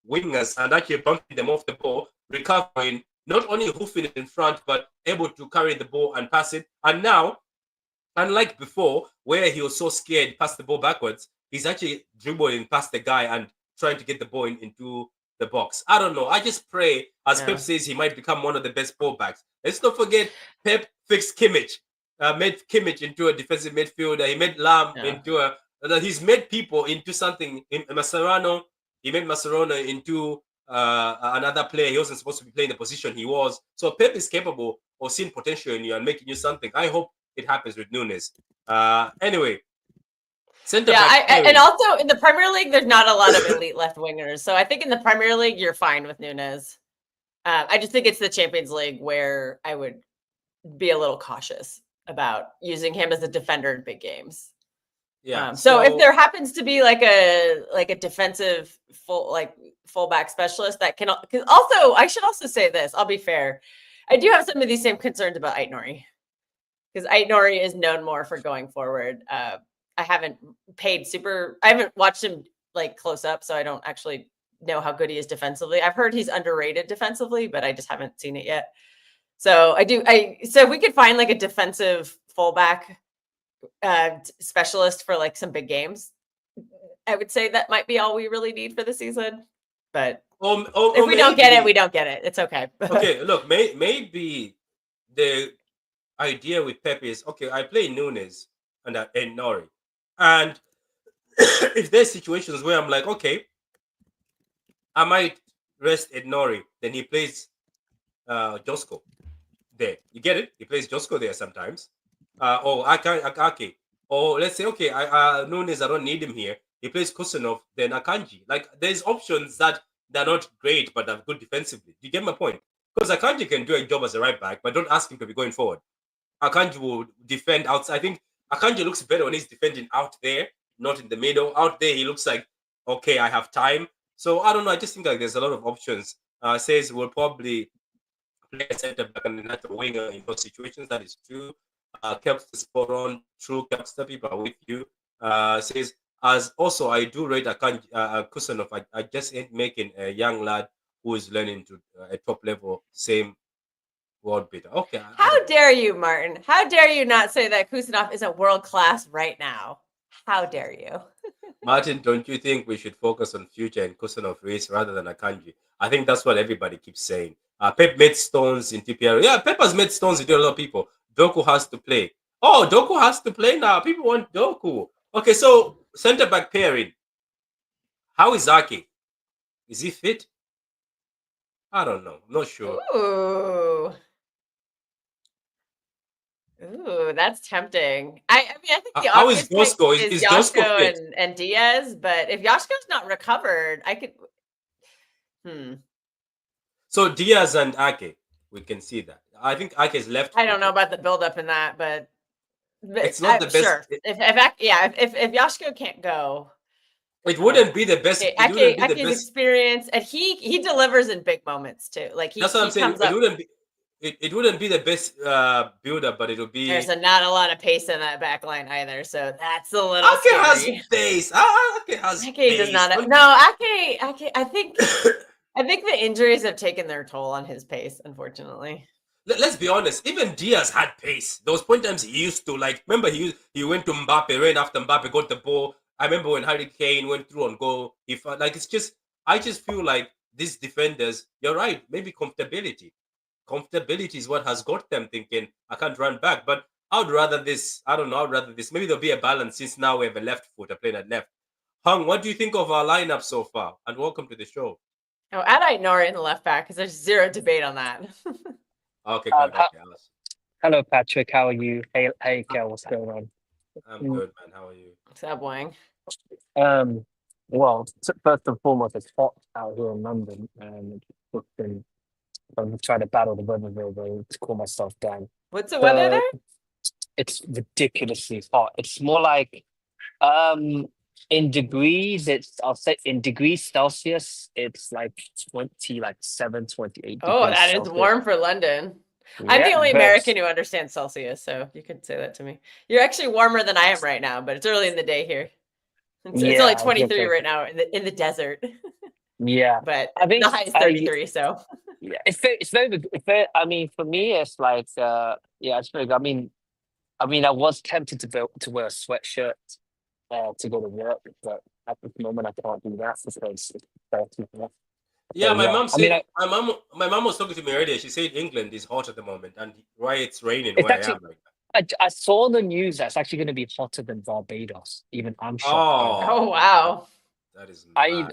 wingers and actually bumping them off the ball, recovering, not only hoofing it in front, but able to carry the ball and pass it. And now, unlike before, where he was so scared to pass the ball backwards, he's actually dribbling past the guy and trying to get the ball into the box. I don't know. I just pray, as Pep says, he might become one of the best fullbacks. Let's not forget, Pep fixed Kimmich, made Kimmich into a defensive midfielder. He made Lam into he's made people into something. In Mascherano, he made Mascherano into another player. He wasn't supposed to be playing the position he was. So Pep is capable of seeing potential in you and making you something. I hope it happens with Nunes. Anyway, center back. And also in the Premier League, there's not a lot of elite left wingers. So I think in the Premier League, you're fine with Nunes. I just think it's the Champions League where I would be a little cautious about using him as a defender in big games. Yeah. So if there happens to be like a defensive fullback specialist that can, because also I should also say this, I'll be fair, I do have some of these same concerns about Aït-Nouri, because Aït-Nouri is known more for going forward. I haven't watched him like close up, so I don't actually know how good he is defensively. I've heard he's underrated defensively, but I just haven't seen it yet. So so we could find like a defensive fullback specialist for like some big games. I would say that might be all we really need for the season. But if we don't get it, we don't get it. It's okay. Okay, look, maybe the idea with Pep is, okay, I play Nunes and Nori. And if there's situations where I'm like, okay, I might rest Nori, then he plays Josko there. You get it? He plays Josko there sometimes. Or Akake. Or let's say, okay, Nunes, I don't need him here. He plays Kusanov, then Akanji. Like, there's options that they're not great, but are good defensively. Do you get my point? Because Akanji can do a job as a right back, but don't ask him to be going forward. Akanji will defend outside. I think Akanji looks better when he's defending out there, not in the middle. Out there, he looks like, okay, I have time. So I don't know. I just think like there's a lot of options. Says we'll probably play a centre back and another winger in those situations. That is true. Kept spot on. True, Kepster, people are with you. Says as also I do rate Akanji Kusanov. I just ain't making a young lad who is learning to a top level same world beater. Okay. How dare you, Martin? How dare you not say that Kusanov isn't world class right now? How dare you? Martin, don't you think we should focus on future and Kusanov race rather than Akanji? I think that's what everybody keeps saying. Pep made stones in TPR. Yeah, Pep has made stones in a lot of people. Doku has to play. Oh, Doku has to play now. People want Doku. Okay, so centre back pairing. How is Ake? Is he fit? I don't know. I'm not sure. Ooh, that's tempting. I mean, I think the how obvious is Josko? pick is Josko fit? and Diaz, but if Josko's not recovered, I could. So Diaz and Ake, we can see that. I think Ake is left. I don't know about the build-up in that, but it's not the best. Sure. If Josko can't go, it wouldn't be the best. Ake's experience, and he delivers in big moments too. Like that's what I'm saying. It wouldn't be the best build-up, but it'll be. There's not a lot of pace in that back line either, so that's a little. Ake has pace. Ake has Ake pace. does not. No, Ake. I think the injuries have taken their toll on his pace, unfortunately. Let's be honest. Even Diaz had pace. There was point times he used to remember he went to Mbappe, ran after Mbappe, got the ball. I remember when Harry Kane went through on goal. He felt like I just feel like these defenders. You're right. Maybe comfortability. Comfortability is what has got them thinking I can't run back. But I'd rather this. I don't know. I'd rather this. Maybe there'll be a balance since now we have a left footer playing at left. Hung, what do you think of our lineup so far? And welcome to the show. Oh, add Nora in the left back because there's zero debate on that. Okay, good. Hello, Patrick. How are you? Hey, Kel. What's going on? I'm good, man. How are you? What's up, Wang? Well, first and foremost, it's hot out here in London, and I'm trying to battle the weather to cool myself down. What's the weather there? It's ridiculously hot. It's more like in degrees, I'll say in degrees Celsius, it's like 27, 28 Oh, degrees that Celsius. is warm for London. Yeah, I'm the only American who understands Celsius, so you could say that to me. You're actually warmer than I am right now, but it's early in the day here. It's only 23 right now in the desert. Yeah, but I think the high is 33. So yeah, it's very. I mean, for me, it's like it's very good. I mean, I was tempted to wear a sweatshirt to go to work, but at this moment I can't do that because it's 30. Yeah, my mom said. My mom was talking to me earlier. She said England is hot at the moment, and why it's raining where I am right now. I saw the news that's actually going to be hotter than Barbados. Even I'm shocked. Oh wow, that is mad.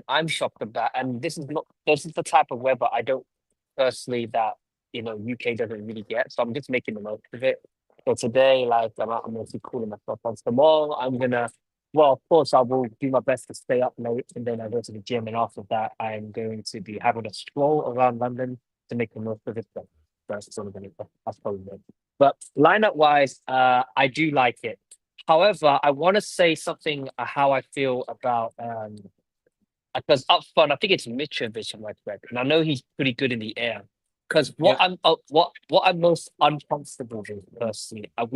I'm shocked at that, and this is the type of weather I don't personally that UK doesn't really get. So I'm just making the most of it. So today, I'm mostly cooling myself off. Tomorrow, I'm gonna. Well, of course, I will do my best to stay up late, and then I go to the gym. And after that, I'm going to be having a stroll around London to make the most of it. But that's probably it. But lineup wise, I do like it. However, I want to say something how I feel about because up front, I think it's Mitrovic on my track, and I know he's pretty good in the air. Because what I'm most uncomfortable with personally, I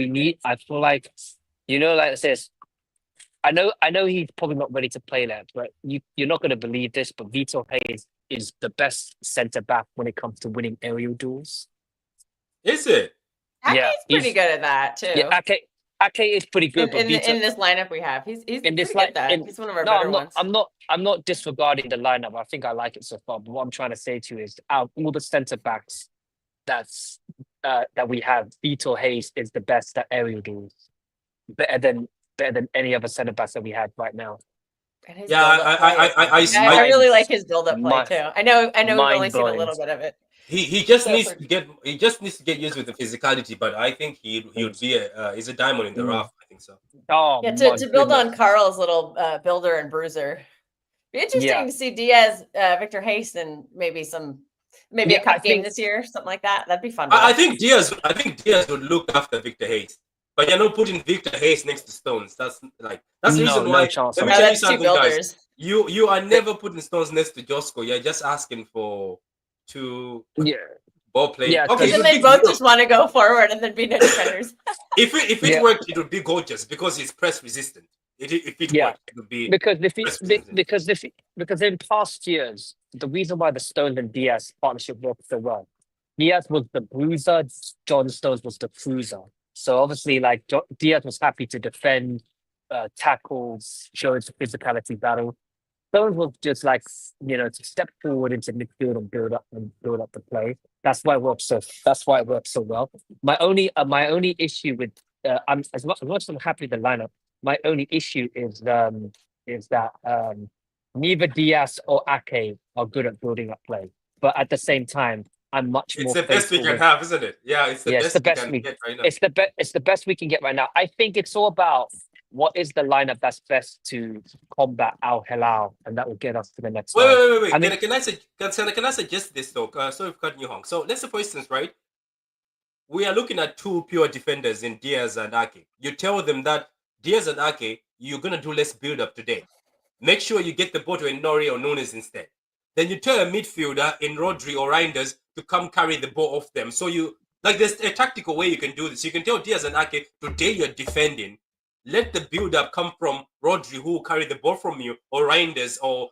feel like like this. I know he's probably not ready to play that, but you're not going to believe this, but Vitor Hayes is the best centre back when it comes to winning aerial duels. Is it? Ake's pretty good at that too. Yeah, Ake is pretty good. In this lineup we have, he's in this good at that. He's one of our better ones. I'm not disregarding the lineup. I think I like it so far. But what I'm trying to say to you is, out all the centre backs that we have, Vitor Hayes is the best at aerial duels, better than any other centre backs that we have right now. Yeah, I really like his build-up play too. I know we've only seen a little bit of it. He just needs to get used with the physicality, but I think he would be he's a diamond in the rough. I think so. Oh, yeah, to build on Carl's little builder and bruiser. Be interesting to see Diaz, Victor Hayes, and maybe a cup game this year, something like that. That'd be fun. I think Diaz would look after Victor Hayes. But you're not putting Victor Hayes next to Stones. That's the reason why. No chance. Let me No, tell you that's two something, guys. builders. You are never putting Stones next to Josko. You're just asking for two Yeah. ball playing. Yeah, Okay, Because it then would they be both just want to go forward and then be no defenders. if it Yeah. worked, it would be gorgeous because it's press resistant. If it Yeah. worked, it would be Because because in past years, the reason why the Stones and Diaz partnership worked so well, Diaz was the bruiser, John Stones was the cruiser. So obviously, like Diaz was happy to defend, tackles, show his physicality battle. Stones was just like to step forward into midfield and build up the play. That's why it works so. That's why it works so well. My only issue with I'm as much as I'm happy with the lineup. My only issue is that neither Diaz or Ake are good at building up play. But at the same time, I'm much it's more the best we faithful can with. have, isn't it? Yeah, it's the Yeah, best we can get right now. It's the best we can get right now. I think it's all about what is the lineup that's best to combat Al-Hilal, and that will get us to the next round. Wait. I mean, Can I suggest this though? Sorry for cutting you, Hong. So let's say, for instance, right, we are looking at two pure defenders in Diaz and Ake. You tell them that Diaz and Ake, you're gonna do less build up today. Make sure you get the ball to Nori or Nunes instead. Then you tell a midfielder in Rodri or Reinders to come carry the ball off them. So there's a tactical way you can do this. You can tell Diaz and Ake, today you're defending. Let the build up come from Rodri, who will carry the ball from you, or Reinders, or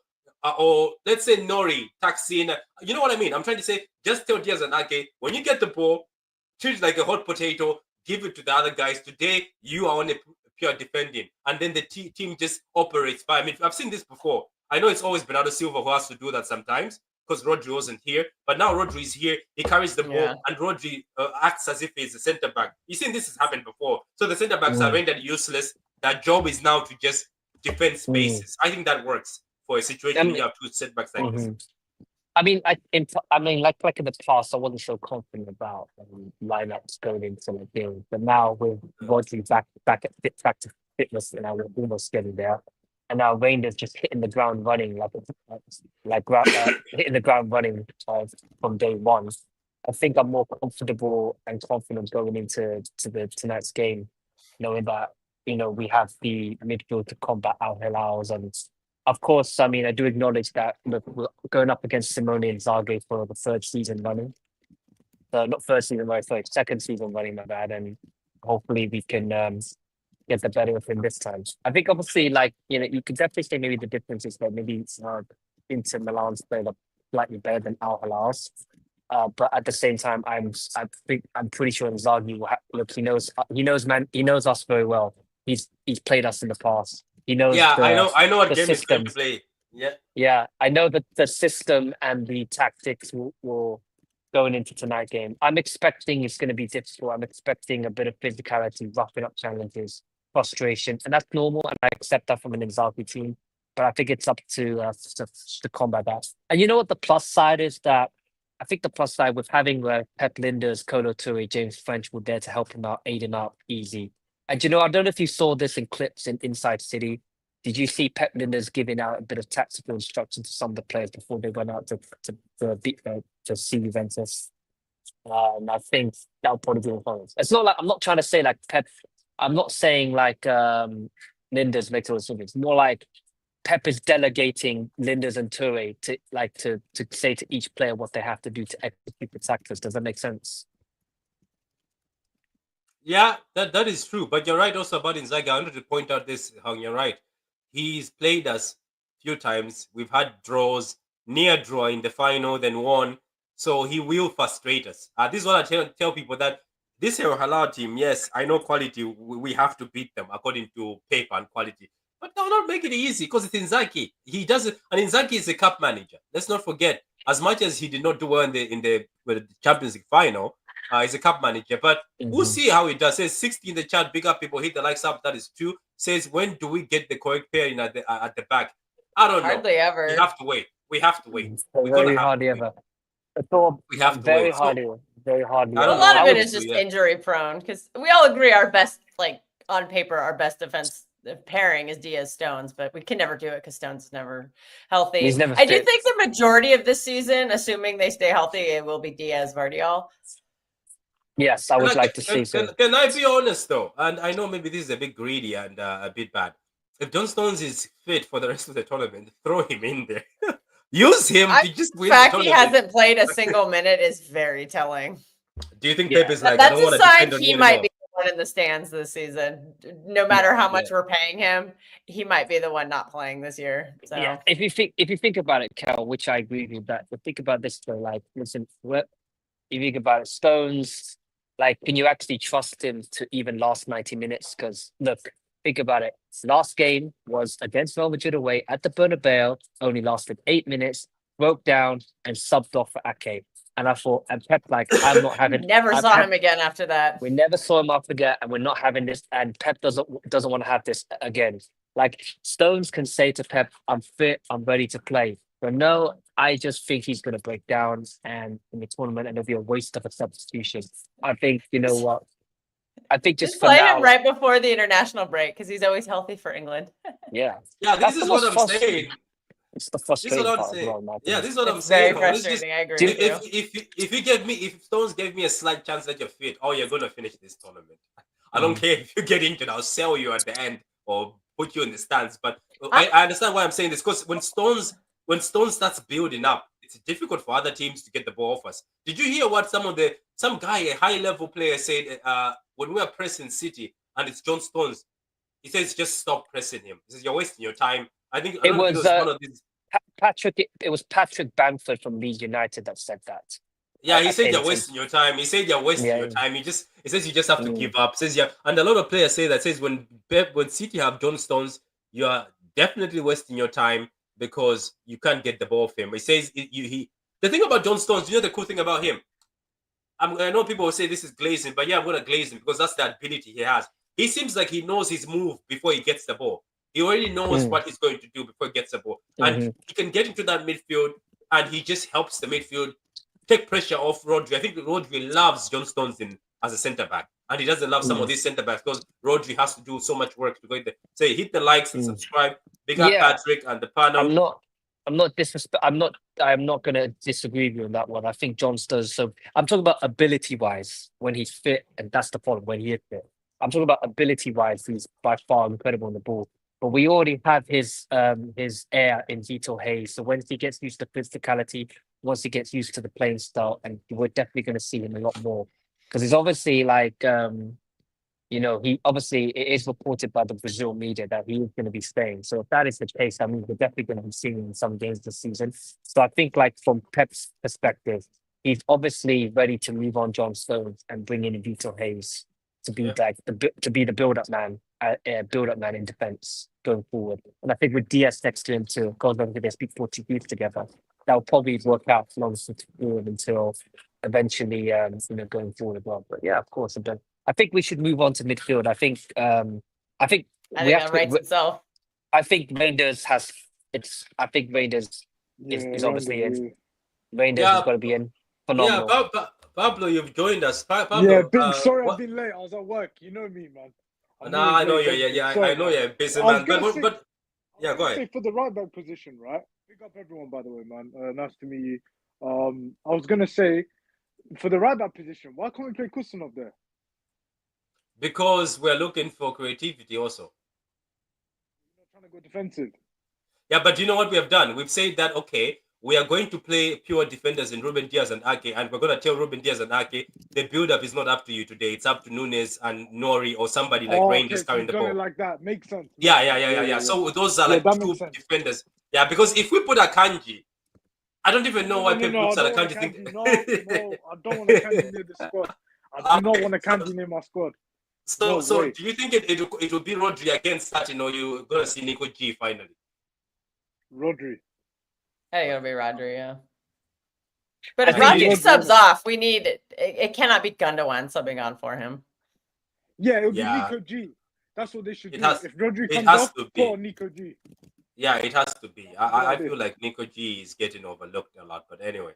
let's say Nori, Taxin. You know what I mean? I'm trying to say, just tell Diaz and Ake, when you get the ball, treat it like a hot potato, give it to the other guys. Today, you are on a pure defending. And then the team just operates by. I mean, I've seen this before. I know it's always Bernardo Silva who has to do that sometimes because Rodri wasn't here. But now Rodri is here. He carries the ball and Rodri acts as if he's a centre back. You've seen this has happened before. So the centre backs are rendered useless. Their job is now to just defend spaces. I think that works for a situation where you have two setbacks like this. I mean, like in the past, I wasn't so confident about lineups going into the game, but now with Rodri back to fitness, we're almost getting there. And now Rangers just hitting the ground running, hitting the ground running from day one. I think I'm more comfortable and confident going into tonight's game, knowing that we have the midfield to combat Al-Hilal's. And of course, I mean, I do acknowledge that we're going up against Simone Inzaghi for the third season running. Not first season running, sorry, second season running, my bad. And hopefully we can get the better of him this time. I think obviously, you could definitely say maybe the difference is that maybe Inter Milan's played up slightly better than Al-Hilal's. But at the same time, I'm pretty sure Inzaghi will look. He knows us very well. He's played us in the past. He knows. Yeah, I know what game he's going to play. Yeah, I know that the system and the tactics will going into tonight's game. I'm expecting it's going to be difficult. I'm expecting a bit of physicality, roughing up challenges, frustration, and that's normal. And I accept that from an Inzaghi team. But I think it's up to combat that. And you know what the plus side is? That I think the plus side with having Pep Linders, Kolo Touré, James French will there to help him out, aid him out easy. And I don't know if you saw this in clips in Inside City. Did you see Pep Linders giving out a bit of tactical instruction to some of the players before they went out to see Juventus? And I think that'll probably be important. It's not like I'm not trying to say like Pep. I'm not saying like Linders makes all the decisions. It's more like Pep is delegating Linders and Touré to say to each player what they have to do to execute the tactics. Does that make sense? Yeah, that is true. But you're right also about Inzaghi. I wanted to point out this, Hong. You're right. He's played us a few times. We've had draws, near draw in the final, then won. So he will frustrate us. This is what I tell people, that this Al-Hilal team, yes, I know quality. We have to beat them according to paper and quality. But they'll not make it easy because it's Inzaghi. He doesn't, and Inzaghi is a cup manager. Let's not forget, as much as he did not do well in the Champions League final, he's a cup manager. But we'll see how he does. Says 60 in the chat, big up people, hit the likes up. That is 2. Says, when do we get the correct pair in at the back? I don't know. Hardly ever. We have to wait. We have to wait. Very hardly ever. It's all we have to very wait. hardly. Very hardly. A lot of it is just injury prone, because we all agree our best, on paper, our best defense pairing is Diaz Stones, but we can never do it because Stones is never healthy. I do think the majority of this season, assuming they stay healthy, it will be Diaz Vardiol. Yes, I would like to see so. Can I be honest though? And I know maybe this is a bit greedy and a bit bad. If John Stones is fit for the rest of the tournament, throw him in there. Use him to just The win the fact he tournament. hasn't played a single minute is very telling. Do you think Yeah. Pep is like, I That's don't a want to sign depend on he you might anymore? be the one in the stands this season. No matter how much we're paying him, he might be the one not playing this year. So Yeah, if you think about it, Kel, which I agree with that. But think about this though, like, listen, if you think about it, Stones, like, can you actually trust him to even last 90 minutes? Because look, think about it. Last game was against Real Madrid away at the Bernabeu, only lasted 8 minutes, broke down and subbed off for Ake. And I thought, and Pep, like, I'm not having. never saw him again after that. We never saw him after that, and we're not having this. And Pep doesn't want to have this again. Like, Stones can say to Pep, "I'm fit, I'm ready to play." But no, I just think he's going to break down and in the tournament, and it'll be a waste of a substitution. I think, you know what? I think just for play now, him right before the international break because he's always healthy for England. yeah. Yeah, That's this is the what most I'm saying. It's the This is frustrating what I'm part as saying. well, Martin. Yeah, this is what I'm It's saying. very Bro. Let's just, frustrating. I agree with you. if Stones gave me a slight chance that you're fit, oh, you're gonna finish this tournament. I don't care if you get injured. I'll sell you at the end or put you in the stands. But I understand why I'm saying this because when Stones starts building up, it's difficult for other teams to get the ball off us. Did you hear what some guy, a high level player, said when we are pressing City and it's John Stones? He says just stop pressing him. He says you're wasting your time. I don't know if it was one of these. It was Patrick Bamford from Leeds United that said that. Yeah, he said you're wasting your time. He said you're wasting your time. He says you just have to give up. Says and a lot of players say that. Says when City have John Stones, you are definitely wasting your time because you can't get the ball off him. He says the thing about John Stones, you know the cool thing about him. I know people will say this is glazing, but yeah, I'm gonna glaze him because that's the ability he has. He seems like he knows his move before he gets the ball. He already knows what he's going to do before he gets the ball. And he can get into that midfield and he just helps the midfield take pressure off Rodri. I think Rodri loves John Stones as a centre back. And he doesn't love some of these centre backs because Rodri has to do so much work to go in there. So hit the likes and subscribe. Big up Patrick and the panel. I'm not gonna disagree with you on that one. I think John Stones. So I'm talking about ability wise when he's fit, and that's the problem when he is fit. I'm talking about ability wise, he's by far incredible on the ball. But we already have his air in Vito Hayes. So once he gets used to physicality, once he gets used to the playing style, and we're definitely going to see him a lot more because he's obviously like it is reported by the Brazil media that he is going to be staying. So if that is the case, I mean, we're definitely going to be seeing him in some games this season. So I think, like, from Pep's perspective, he's obviously ready to move on John Stones and bring in Vito Hayes to be the build-up man in defense going forward. And I think with Diaz next to him too, because they speak Portuguese together, that will probably work out until eventually, going forward as well. But yeah, of course, I think we should move on to midfield. I think that writes itself. I think Rangers is obviously in. Rangers has got to be in. Phenomenal. Yeah, Pablo, you've joined us. Pablo, sorry, I've been late. I was at work. You know me, man. I know you. Yeah, I know you're a busy man. But yeah, go ahead. For the right back position, right? Big up everyone, by the way, man. Nice to meet you. I was gonna say, for the right back position, why can't we play Kusanov there? Because we're looking for creativity also. We're not trying to go defensive. Yeah, but you know what we have done? We've said that, okay, we are going to play pure defenders in Ruben Diaz and Ake, and we're going to tell Ruben Diaz and Ake, the build-up is not up to you today. It's up to Nunes and Nori or somebody like Rangers carrying the ball. It like that. Makes sense. Yeah. So those are like two defenders. Yeah, because if we put Akanji, I don't even know why people looks at Akanji. No, I don't want Akanji near the squad. I do not want Akanji near my squad. So do you think it will be Rodri against that? You're going to see Nico G finally? Rodri. I think it'll be Rodri, yeah. But if Rodri subs off, we need it cannot be Gundogan subbing on for him. Yeah, it would be Nico G. That's what they should do. If Rodri comes off, put on Nico G. Yeah, it has to be. I feel like Nico G is getting overlooked a lot. But anyway.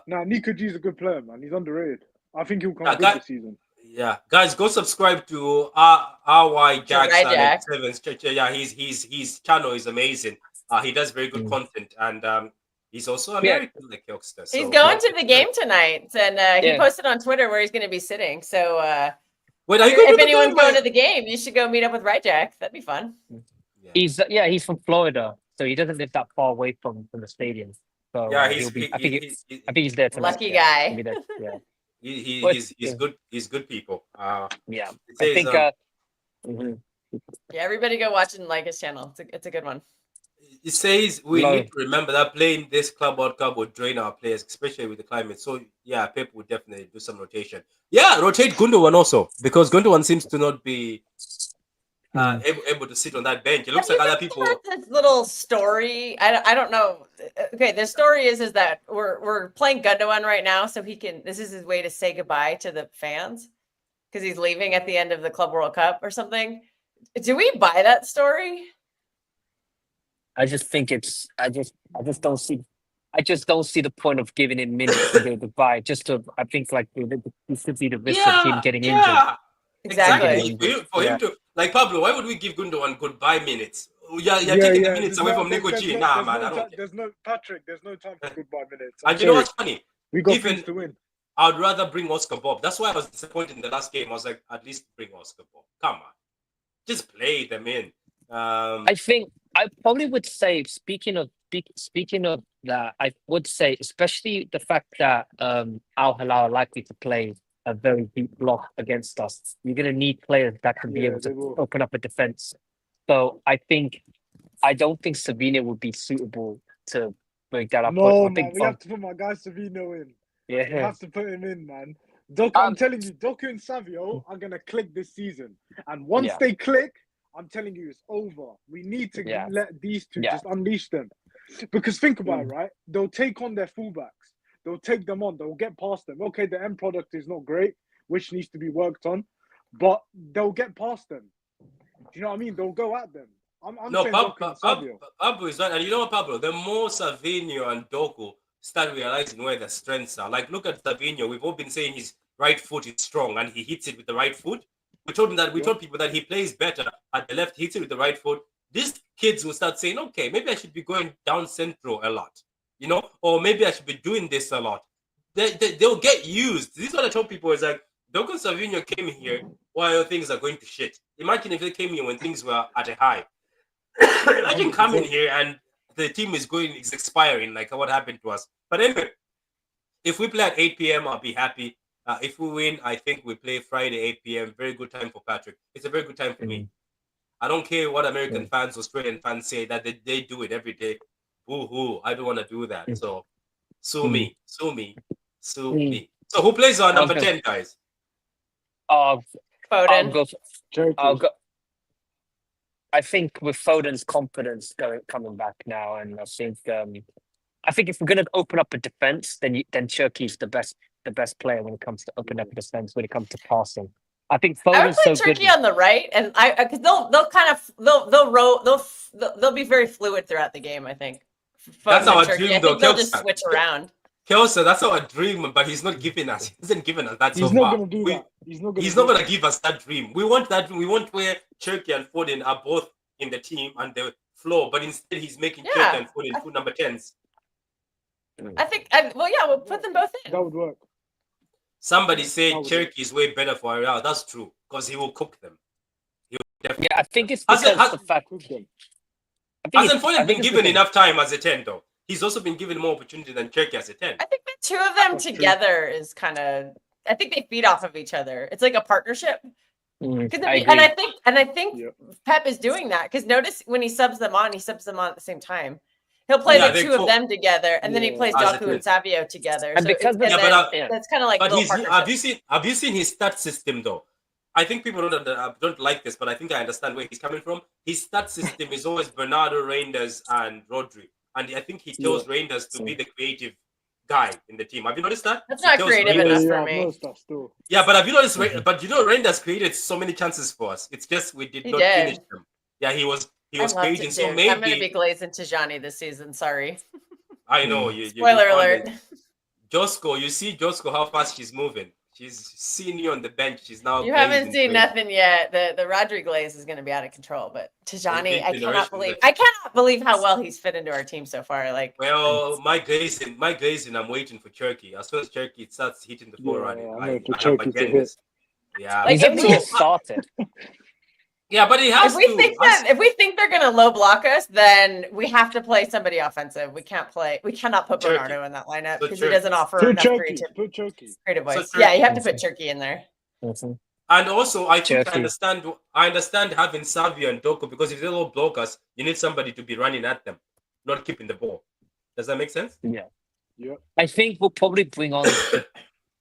Nico G is a good player, man. He's underrated. I think he'll come good this season. Yeah, guys, go subscribe to RY Jackson. Yeah, his channel is amazing. He does very good content, and He's also American, like youngster. He's So, going to the game tonight, and he Yeah. posted on Twitter where he's going to be sitting. So Wait, are you going if to the anyone's game? going to the game, you should go meet up with Right Jack. That'd be fun. Yeah. He's from Florida, so he doesn't live that far away from the stadium. So Yeah, he'll be. I think he's there tonight. Lucky yeah. guy. He'll be there, yeah. He's yeah. good. He's good people. Yeah, It I says, think. Mhm. Yeah, everybody go watch and like his channel. It's a good one. It says we No. need to remember that playing this Club World Cup would drain our players, especially with the climate. So yeah, Pep would definitely do some rotation. Yeah, rotate Gundogan also, because Gundogan seems to not be able to sit on that bench. It looks like other people. This little story. I don't know. Okay, the story is that we're playing Gundogan right now, so he can. This is his way to say goodbye to the fans because he's leaving at the end of the Club World Cup or something. Do we buy that story? I just think it's. I just don't see. I just don't see the point of giving him minutes to go goodbye. Just to, I think like it should be the risk of him getting injured. Exactly. For him to like Pablo, why would we give Gundogan goodbye minutes? You're Yeah, taking yeah, the minutes there's away no- from there's- Nico there's G. no- Nah, there's man, no I ti- don't. There's no Patrick. There's no time for goodbye minutes. And you know what's funny? We got Even- things to win. I'd rather bring Oscar Bob. That's why I was disappointed in the last game. I was like, at least bring Oscar Bob. Come on, just play them in. I think I probably would say, speaking of that, I would say, especially the fact that Al-Hilal are likely to play a very deep block against us. You're going to need players that can be Yeah, able they to will. open up a defense. So I don't think Savinho would be suitable to break that up. No, I man, think we have to put my guy Savinho in. We yeah, have to put him in, man. Doku, I'm Um, telling you, Doku and Savio are gonna click this season, and once Yeah. they click, I'm telling you, it's over. We need to Yeah. let these two Yeah. just unleash them, because think about it, right? They'll take on their fullbacks. They'll take them on. They'll get past them. Okay, the end product is not great, which needs to be worked on, but they'll get past them. Do you know what I mean? They'll go at them. I'm no, saying Doku and Savio. Pablo is right. And you know what, Pablo? The more Savinho and Doku start realizing where their strengths are. Like, look at Savinho. We've all been saying his right foot is strong and he hits it with the right foot. We told people that he plays better at the left, hits it with the right foot. These kids will start saying, okay, maybe I should be going down central a lot, you know, or maybe I should be doing this a lot. They'll get used. This is what I told people is like, Doku and Savinho came here while things are going to shit. Imagine if they came here when things were at a high. Imagine coming here and the team is expiring, like what happened to us. But anyway, if we play at 8 p.m., I'll be happy. If we win, I think we play Friday 8 p.m. Very good time for Patrick. It's a very good time for me. I don't care what American fans, Australian fans say that they do it every day. Woo-hoo, I don't want to do that. So sue me. So who plays on number 10, guys? I'll Foden. go. Cherokee. I'll go. I think with Foden's confidence coming back now, and I think if we're going to open up a defense, then Cherokee the best player when it comes to opening up a defense when it comes to passing. I think I would Foden's put so Turkey good. on the right, and because they'll be very fluid throughout the game. I think. That's Foden our and Turkey, dream, I think though. they'll just switch around. Kelso, that's our dream, but he's not giving us. He hasn't given us that so He's not far. gonna do that. He's not He's gonna not going to give us that dream. We want that dream. We want where Cherokee and Foden are both in the team and the floor, but instead he's making Cherokee and Foden two number 10s. I think. We'll put them both in. That would work. Somebody said would Cherokee is way better for Al-Hilal. That's true because he will cook them. He will definitely. Yeah, I think it's because the fact. Cook them. Hasn't Foden been given enough time as a 10 though? He's also been given more opportunity than Cherokee as a 10. I think the two of them That's true. together is kind of. I think they feed off of each other. It's like a partnership. I think Yeah. Pep is doing that because notice when he subs them on at the same time. He'll play Yeah, the they two of cook. them together, and then he plays As a Doku and team. Savio together. And So because it's- of and that- then that's kind of like But little partnership. have you seen his stat system though? I think people don't like this, but I think I understand where he's coming from. His stat system is always Bernardo, Reinders, and Rodri, and I think he tells Reinders to be the creative guy in the team. Have you noticed that? That's He not tells creative Reinders- enough for I've me. noticed that still. Yeah, but have you noticed? But you know, Reinders created so many chances for us. It's just we did He not did. finish them. Yeah, he was I loved creating. it, So dude. I'm going to be maybe glazing Tijani this season. Sorry. I know you. Spoiler you alert. Josko, you see Josko how fast she's moving. She's seen you on the bench. She's now You haven't glazing seen for it. nothing yet. The Rodri glaze is going to be out of control. But Tijani, Big generation, I cannot believe how well he's fit into our team so far. Like, Well, my glazing, I'm waiting for Turkey. As soon as Turkey starts hitting the floor running, I'm I waiting for have Turkey to hit. agendas. Yeah, Like, He's if only we- just started. yeah, but he has to. if we think they're going to low block us, then we have to play somebody offensive. We cannot put Turkey. Bernardo in that lineup So because he Turkey. doesn't offer Put enough Turkey. Put Turkey. creative voice. So Yeah, you have to Turkey. put Turkey in there. Mhm. And also, I think Turkey. I understand having Savinho and Doku, because if they low block us, you need somebody to be running at them, not keeping the ball. Does that make sense? Yeah. Yeah. I think we'll probably bring on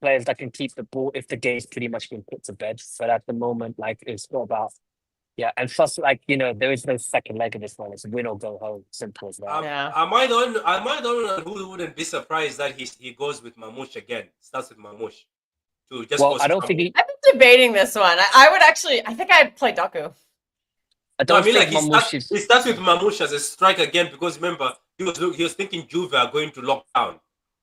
players that can keep the ball if the game's pretty much been put to bed. But at the moment, like, it's not about, and plus, like, there is no second leg of this one. It's win or go home. Simple as that. Yeah. Am I the one who wouldn't be surprised that he goes with Mamouche again? Starts with Mamouche to just Well, cause I don't trouble. think I've been debating this one. I think I'd play Doku. I No, don't I mean, think like, Mamouche is. he starts with Mamouche as a striker again, because remember he was thinking Juve are going to lock down.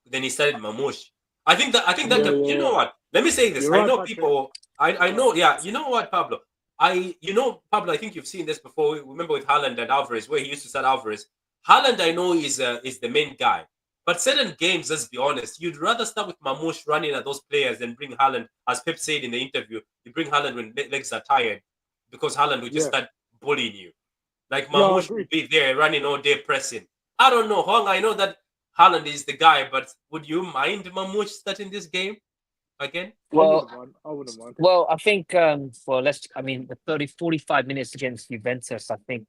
Then he started Mamouche. I think that Yeah. you know what? Let me say this. You're I right, know Patrick. people. I know. Yeah, you know what, Pablo? Pablo. I think you've seen this before. Remember with Haaland and Alvarez, where he used to start Alvarez. Haaland, I know, is the main guy. But certain games, let's be honest, you'd rather start with Mamouche running at those players than bring Haaland, as Pep said in the interview. You bring Haaland when legs are tired, because Haaland will just Yeah. start bullying you. Like, Yeah, I Mamouche agree. will be there running all day pressing. I don't know, Hong. I know that Haaland is the guy, but would you mind Mamouche starting this game again? Well, I wouldn't mind. Well, I think the 45 minutes against Juventus, I think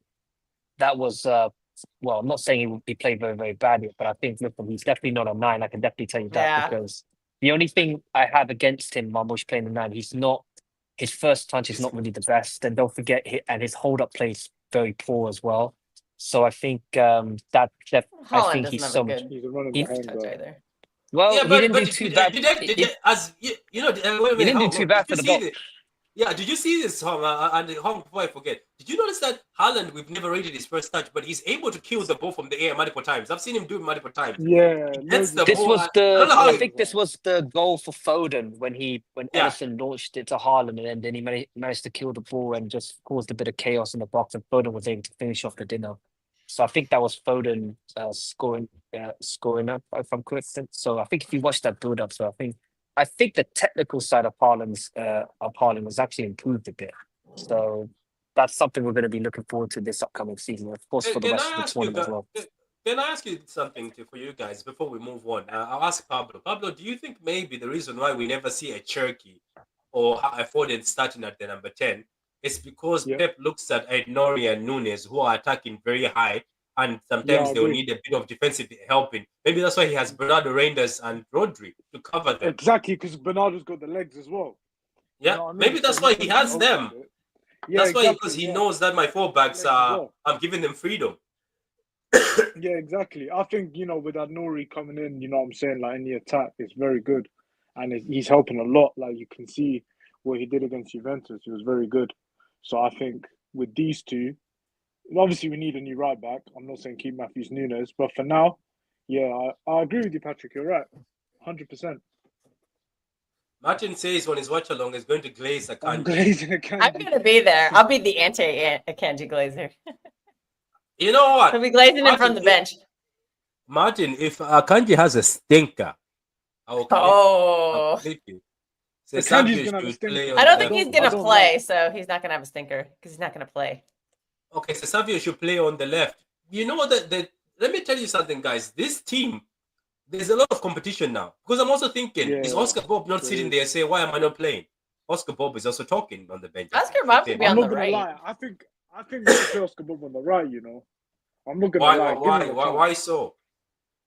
that was I'm not saying he played very, very badly, but I think, look, he's definitely not a 9. I can definitely tell you that, Yeah. because the only thing I have against him, Marmoush playing the 9, his first touch is not really the best, and don't forget, his hold up play is very poor as well. So I think I Holland think doesn't he's have so a much. good He's a running He- behind touch guy. either. Well, Yeah, he but didn't do too bad. did It- wait, He didn't do Hong, too bad for did the you see ball. Yeah, did you see this, Hong? And Hong, before I forget, did you notice that Haaland, we've never rated his first touch, but he's able to kill the ball from the air multiple times. I've seen him do it multiple times. Yeah. Gets the This ball. was I don't know how I he- think this was the goal for Foden when Yeah. Ederson launched it to Haaland, and then he managed to kill the ball and just caused a bit of chaos in the box, and Foden was able to finish off the dinner. So I think that was Foden scoring up, if I'm correct. So I think if you watch that build up, I think the technical side of Haaland was actually improved a bit. So that's something we're going to be looking forward to this upcoming season, of course, for the Can rest I of the ask you, tournament as well. can I ask you something for you guys before we move on? I'll ask Pablo. Pablo, do you think maybe the reason why we never see a Cherky or a Foden starting at the number 10 is because Yeah. Pep looks at Nori and Nunes, who are attacking very high, and Yeah, sometimes I they will agree. need a bit of defensive helping. Maybe that's why he has Bernardo Reinders and Rodri to cover them. Exactly, because Bernardo's got the legs as well. Yeah, You know what I mean? maybe that's So why he's he gonna has help them. a bit. Yeah, That's why, exactly, because he yeah. knows that my fullbacks Legs as well. I'm giving them freedom. Yeah, exactly. I think, with Nori coming in, you know what I'm saying, like in the attack, it's very good. And he's helping a lot. Like you can see what he did against Juventus. He was very good. So I think with these two, obviously we need a new right back. I'm not saying keep Matthews Nunes, but for now, yeah, I agree with you, Patrick. You're right. 100%. Martin says on his watch along is going to glaze I'm Akanji. glazing a I'm candy. gonna be there. I'll be the anti-Akanji glazer. You know what? He'll be glazing in from the bench. Martin, if Akanji has a stinker, I'll clip you. So Akanji's Savio gonna have a should stinker. play on I don't the think he's left. gonna don't play, like- so he's not gonna have a stinker because he's not gonna play. Okay, so Savio should play on the left. You know that let me tell you something, guys. This team, there's a lot of competition now. Because I'm also thinking, is Yeah, Oscar Bob not there sitting is. there saying, why am I not playing? Oscar Bob is also talking on the bench. Oscar Bob could be I'm on not the gonna right. lie. I think we should play Oscar Bob on the right. I'm not gonna lie. Give him a chance. Why so?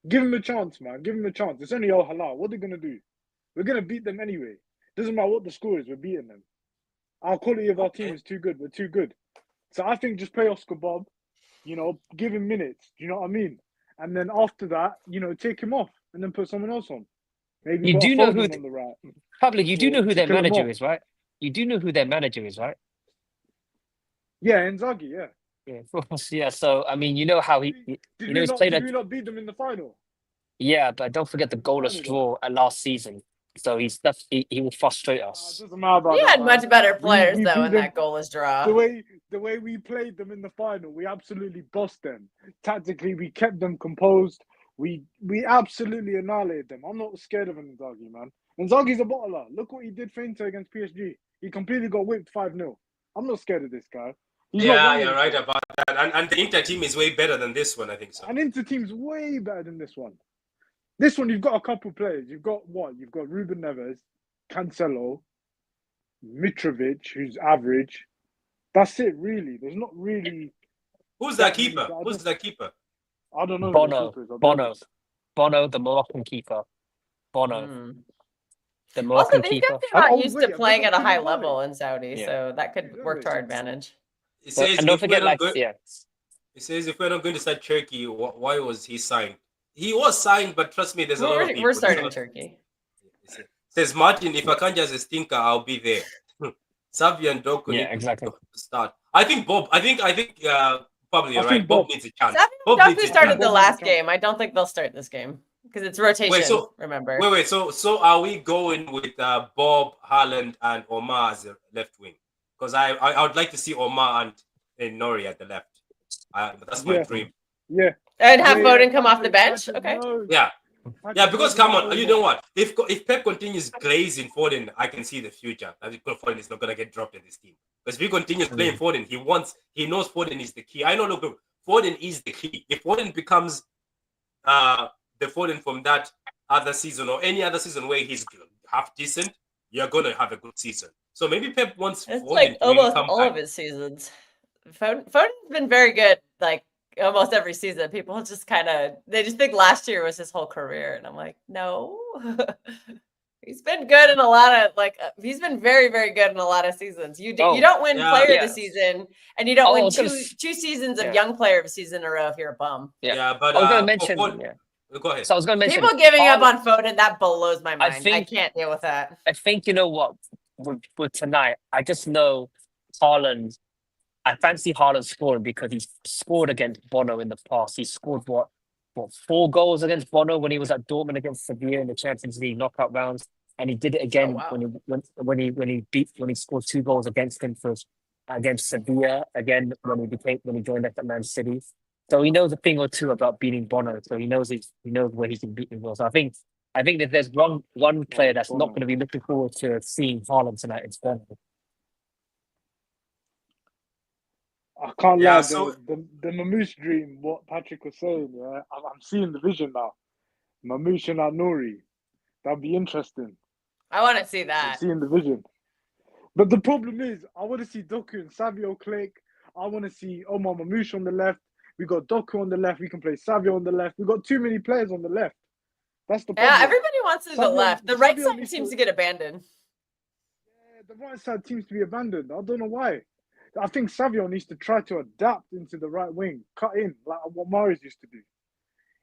Give him a chance, man. Give him a chance. It's only Al-Hilal. What are they gonna do? We're gonna beat them anyway. Doesn't matter what the score is. We're beating them. Our quality of our team is too good. We're too good. So I think just play Oscar Bob. Give him minutes. Do you know what I mean? And then after that, take him off and then put someone else on. Maybe You put do know Foden who on the right. Pablo, you do know who to their kill him manager off. is, right? You do know who their manager is, right? Yeah, Inzaghi. Yeah. Yeah, of course. Yeah. So I mean, you know how Did he's we played did at we not beat them in the final? yeah, but don't forget the goalless Final, draw at last season. So he will frustrate It us. doesn't matter about He that, had man. much better players we though beat in them. that goalless draw. The way we played them in the final, we absolutely bossed them. Tactically, we kept them composed. We absolutely annihilated them. I'm not scared of Inzaghi, man. Inzaghi's a bottler. Look what he did for Inter against PSG. He completely got whipped 5-0. I'm not scared of this guy. He's not Yeah, winning you're right shit. about that. And the Inter team is way better than this one, I think so. And Inter team's way better than this one. This one, you've got a couple players. You've got what? You've got Ruben Neves, Cancelo, Mitrovic, who's average. That's it, really. There's not really. Who's that that many keeper? guys. Who's the keeper? I don't know who the Bono, keeper is. I'll be Bono, honest. Bono, the Moroccan keeper. Bono, the Also, Moroccan these guys keeper. are not Oh, used wait, to playing they at got a high Koulibaly. level in Saudi, Yeah. so that could work to our advantage. It But, says and don't if we're forget, not like, going, yeah, it says if we're not going to start Turkey, why was he signed? He was signed, but trust me, there's a lot of people. We're starting Turkey. It says Martin, if Akanji has a stinker, I'll be there. Savinho and Doku yeah, need exactly. to start. I think Bob. I think probably you're I right. think Bob Bob. needs a chance. Savinho Bob and needs Doku a started chance. the Bob last needs a chance. game. I don't think they'll start this game because it's rotation. Remember? Wait. So are we going with Bob, Haaland, and Omar as a left wing? Because I would like to see Omar and Nori at the left. That's my dream. Yeah. And have Yeah, Foden come off the Patrick, bench. Okay. no. Yeah. Patrick Yeah, because doesn't come on, know you what- know what? If Pep continues glazing Foden, I can see the future. I think Foden is not gonna get dropped in this team. Because if he continues playing Foden, he knows Foden is the key. I know, look, Foden is the key. If Foden becomes the Foden from that other season or any other season where he's half decent, you're gonna have a good season. So maybe Pep wants It's Foden like to really almost come all back. of his seasons. Foden's been very good, like almost every season. People just they just think last year was his whole career, and I'm like, no. He's been good in a lot of he's been very, very good in a lot of seasons. You don't win player of the season, and you don't win two seasons of young player of the season in a row if you're a bum. Yeah, but I was going to mention. Go ahead. So I was going to mention people giving up on Foden. That blows my mind. I can't deal with that. I think you know what with tonight. I just know Haaland. I fancy Haaland scoring because he's scored against Bono in the past. He scored what 4 goals against Bono when he was at Dortmund against Sevilla in the Champions League knockout rounds, and he did it again when he scored 2 goals against him against Sevilla again when he joined us at Man City. So he knows a thing or two about beating Bono. So he knows where he can beat him well. So I think that there's one player that's not going to be looking forward to seeing Haaland tonight. It's Bono. I can't Yeah, lie. so- The Mamouche dream, what Patrick was saying, yeah, I'm seeing the vision now. Mamouche and Nouri. That'd be interesting. I want to see I'm that. seeing the vision. But the problem is, I want to see Doku and Savio click. I want to see Omar Mamouche on the left. We got Doku on the left. We can play Savio on the left. We got too many players on the left. That's the problem. Yeah, everybody wants to the left. The right side seems to get abandoned. Yeah, the right side seems to be abandoned. I don't know why. I think Savio needs to try to adapt into the right wing, cut in like what Mahrez used to do.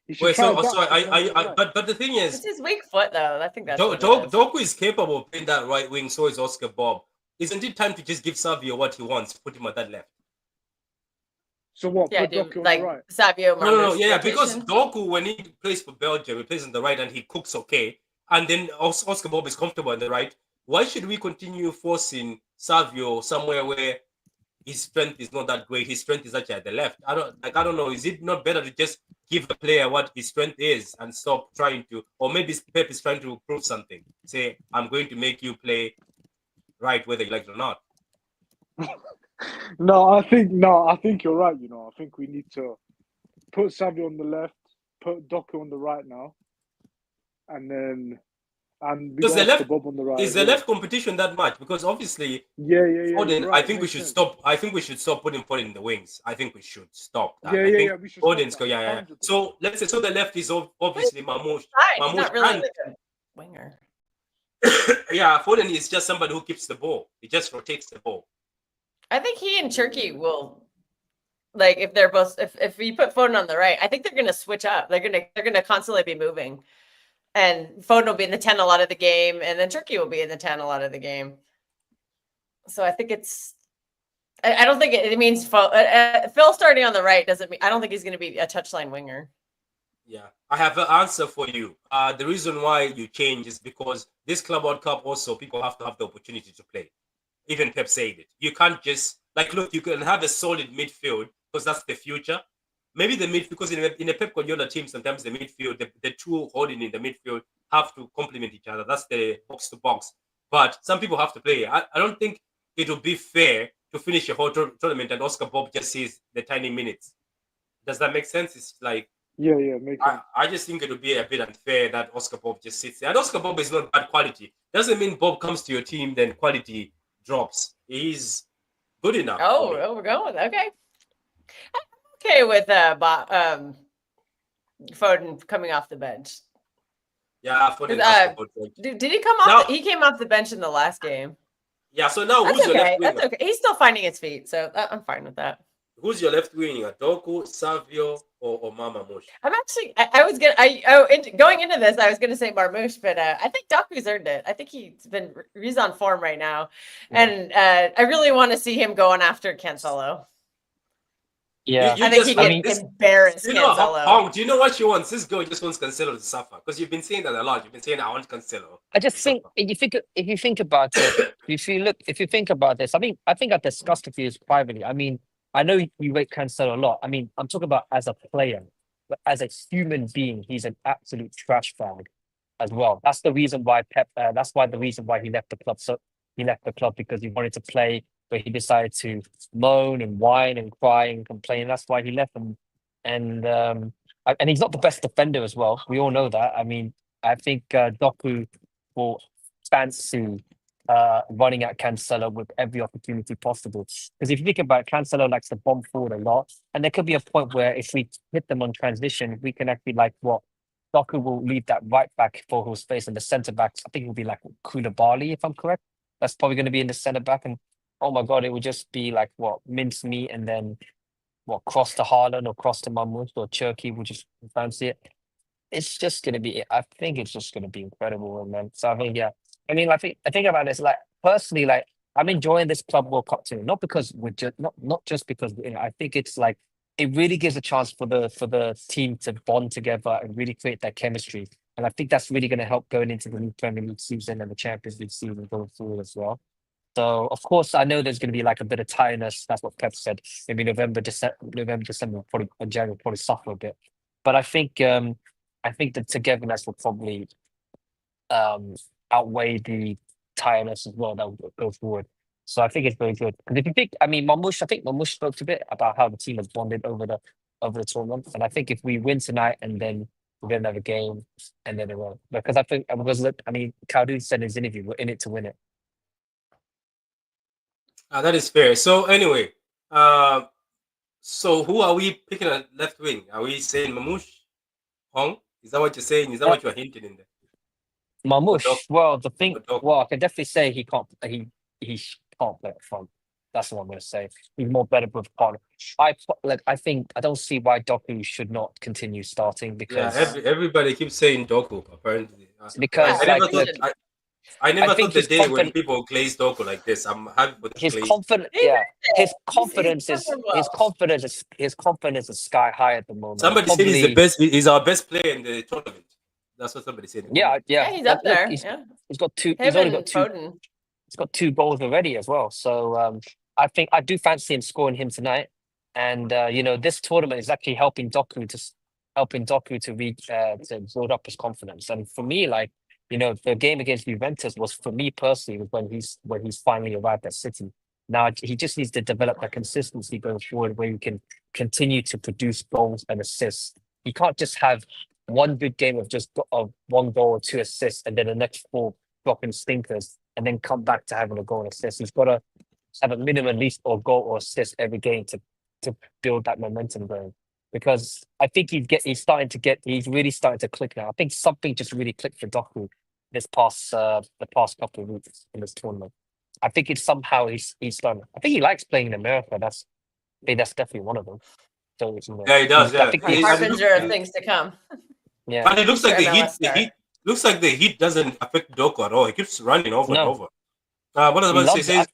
He should Wait, try so adapt to the right. but the thing is, It's his weak foot, though. I think that's what it is. Doku is capable of playing that right wing. So is Oscar Bob. Isn't it time to just give Savio what he wants? Put him at that left. So what? Yeah, Put do Doku on like the right. Savio. No, Marmouche yeah, rotation. because Doku, when he plays for Belgium, he plays on the right and he cooks okay. And then Oscar Bob is comfortable on the right. Why should we continue forcing Savio somewhere where his strength is not that great? His strength is actually at the left. I don't know. Is it not better to just give a player what his strength is and stop trying to, or maybe Pep is trying to prove something. Say, I'm going to make you play right whether you like it or not. No, I think you're right. I think we need to put Savio on the left, put Doku on the right now, and we Because got the Oscar left Bob on the right. is the left competition that much? Because obviously, Yeah. Foden, Right, I think we makes should sense. stop. I think we should stop putting Foden in the wings. I think we should stop that. Yeah, I think we should stop Foden's that. yeah. 100%. So let's say the left is obviously Mamouche. He's not really and- like a winger. yeah, Foden is just somebody who keeps the ball. He just rotates the ball. I think he and Turkey will, if they're both, if we put Foden on the right, I think they're gonna switch up. They're gonna constantly be moving, and Foden will be in the 10 a lot of the game, and then Turkey will be in the 10 a lot of the game. So I think I don't think it means Phil starting on the right doesn't mean, I don't think he's gonna be a touchline winger. Yeah, I have an answer for you. The reason why you change is because this Club World Cup also people have to have the opportunity to play. Even Pep said it. You can't just like look. You can have a solid midfield because that's the future. Maybe the midfield because in a Pep Guardiola team, sometimes the midfield, the two holding in the midfield have to complement each other. That's the box to box. But some people have to play. I don't think it would be fair to finish a whole tournament and Oscar Bob just sees the tiny minutes. Does that make sense? It's like Yeah, make sense. I just think it would be a bit unfair that Oscar Bob just sits there. And Oscar Bob is not bad quality. Doesn't mean Bob comes to your team, then quality drops. He's good enough. For me. We're going. Okay. Okay with Foden coming off the bench. Yeah, for the did he come off? Now, he came off the bench in the last game. Yeah, so now That's who's your okay. left winger? That's okay. He's still finding his feet, so I'm fine with that. Who's your left winger? Doku, Savio, or Mama Mush? I'm actually. Going into this, I was gonna say Marmoush, but I think Doku's earned it. I think he's on form right now, and I really want to see him going after Cancelo. Yeah, I think he can embarrass Cancelo. Do you know what she wants? This girl just wants Cancelo to suffer because you've been saying that a lot. You've been saying I want Cancelo. I just think if you think about it, if you think about this, I think I've discussed it with you privately. I mean, I know you rate Cancelo a lot. I mean, I'm talking about as a player, but as a human being, he's an absolute trash bag as well. That's the reason why the reason why he left the club. So he left the club because he wanted to play, but he decided to moan and whine and cry and complain. That's why he left them. And he's not the best defender as well. We all know that. I mean, I think Doku will fancy running at Cancelo with every opportunity possible. Because if you think about it, Cancelo likes to bomb forward a lot. And there could be a point where if we hit them on transition, we can actually Doku will leave that right back for his space, and the centre backs, I think it will be like Koulibaly, if I'm correct. That's probably going to be in the centre back. And oh my God, it would just be like mincemeat and then cross to Haaland or cross to Mamouche or Turkey. Would just fancy it. It's just going to be. I think it's just going to be incredible, man. So I think, yeah. I mean, I think about this. Like personally, like I'm enjoying this Club World Cup too. Not because we're not just because I think it's like it really gives a chance for the team to bond together and really create that chemistry. And I think that's really going to help going into the new Premier League season and the Champions League season going forward as well. So of course, I know there's going to be like a bit of tiredness. That's what Pep said. Maybe November, December, probably January will probably suffer a bit. But I think the togetherness will probably outweigh the tiredness as well that will go forward. So I think it's very good. Because if you think, I think Mamouche spoke a bit about how the team has bonded over the tournament. And I think if we win tonight and then we're going to have a game and then it will. Because Kaldu said in his interview, we're in it to win it. That is fair. So anyway, so who are we picking at left wing? Are we saying Mamouche? Hong? Is that what you're saying? Is that what you're hinting in there? Mamouche. Well, I can definitely say he can't play up front. That's what I'm going to say. He's more better with partner. I don't see why Doku should not continue starting because everybody keeps saying Doku apparently. Because I never thought the day when people glaze Doku like this. I'm happy with his confidence. Yeah, his confidence is sky high at the moment. Somebody said he's the best. He's our best player in the tournament. That's what somebody said. Yeah, he's up there. He's got two. He's only got two. Foden. He's got 2 goals already as well. So I think I do fancy him scoring him tonight. And this tournament is actually helping Doku to reach to build up his confidence. And for me, the game against Juventus was, for me personally, when he's finally arrived at City. Now he just needs to develop that consistency going forward, where he can continue to produce goals and assists. He can't just have one good game of 1 goal or 2 assists, and then the next 4 dropping stinkers, and then come back to having a goal and assist. He's got to have a minimum at least or goal or assist every game to build that momentum going. Because I think he's really starting to click now. I think something just really clicked for Doku the past couple of weeks in this tournament. I think it's somehow he's starting. I think he likes playing in America. That's definitely one of them. So yeah, he does. Yeah, harbinger of things to come. Yeah, but it looks like the heat. Looks like the heat doesn't affect Doku at all. He keeps running over and over. What I was about to say? I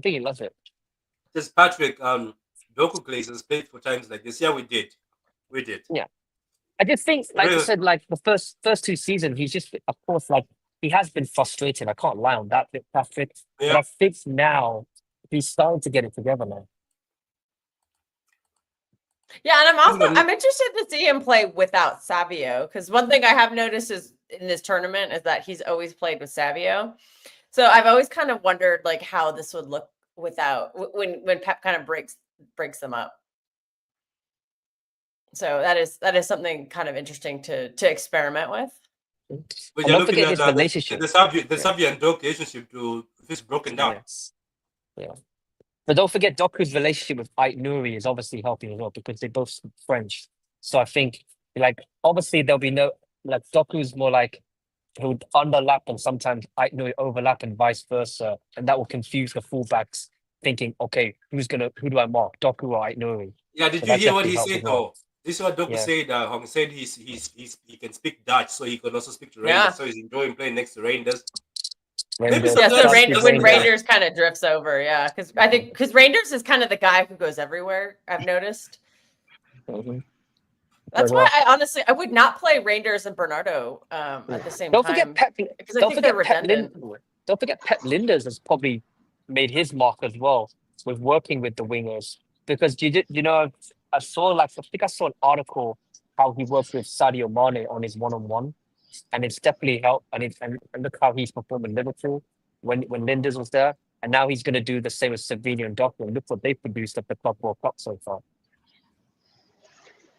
think he loves it. Says Patrick, Doku glazers played for times like this. Yeah, we did. Yeah. I just think, like I Really? said, like the first 2 seasons, he's just, of course, like he has been frustrated. I can't lie on that bit, Patrick. But Yeah. I think now he's starting to get it together now. Yeah, and He's gonna I'm need- interested to see him play without Savio, because one thing I have noticed is in this tournament is that he's always played with Savio. So I've always kind of wondered like how this would look without when Pep kind of breaks them up. So that is something kind of interesting to experiment with. But And you're don't looking forget at his relationship. the Savinho and Doku relationship to if it's broken down. Yes. Yeah. But don't forget Doku's relationship with Ait Nouri is obviously helping as well because they both speak French. So I think like obviously there'll be no like Doku's more like he would underlap and sometimes Ait Nouri overlap and vice versa. And that will confuse the fullbacks thinking, okay, who do I mark? Doku or Ait Nouri? Yeah, did So you that hear what definitely he helps said as well. though? This is what Doku Yeah. said. Hong said he can speak Dutch, so he can also speak to Rangers. Yeah. So he's enjoying playing next to Rangers. Rangers. Yeah, so sometimes it when doesn't- Rangers kind of drifts over, yeah, because I think because Rangers is kind of the guy who goes everywhere. I've noticed. Mhm. That's Very why well. I honestly I would not play Rangers and Bernardo at the same Don't time forget Pep. because I Don't think they're forget Pep redundant. Don't forget Pep Linders has probably made his mark as well with working with the wingers because I saw like I think I saw an article how he works with Sadio Mane on his one-on-one, and it's definitely helped. And look how he's performed in Liverpool when Linders was there, and now he's going to do the same with Savinho and Doku. And look what they produced at the Club World Cup so far.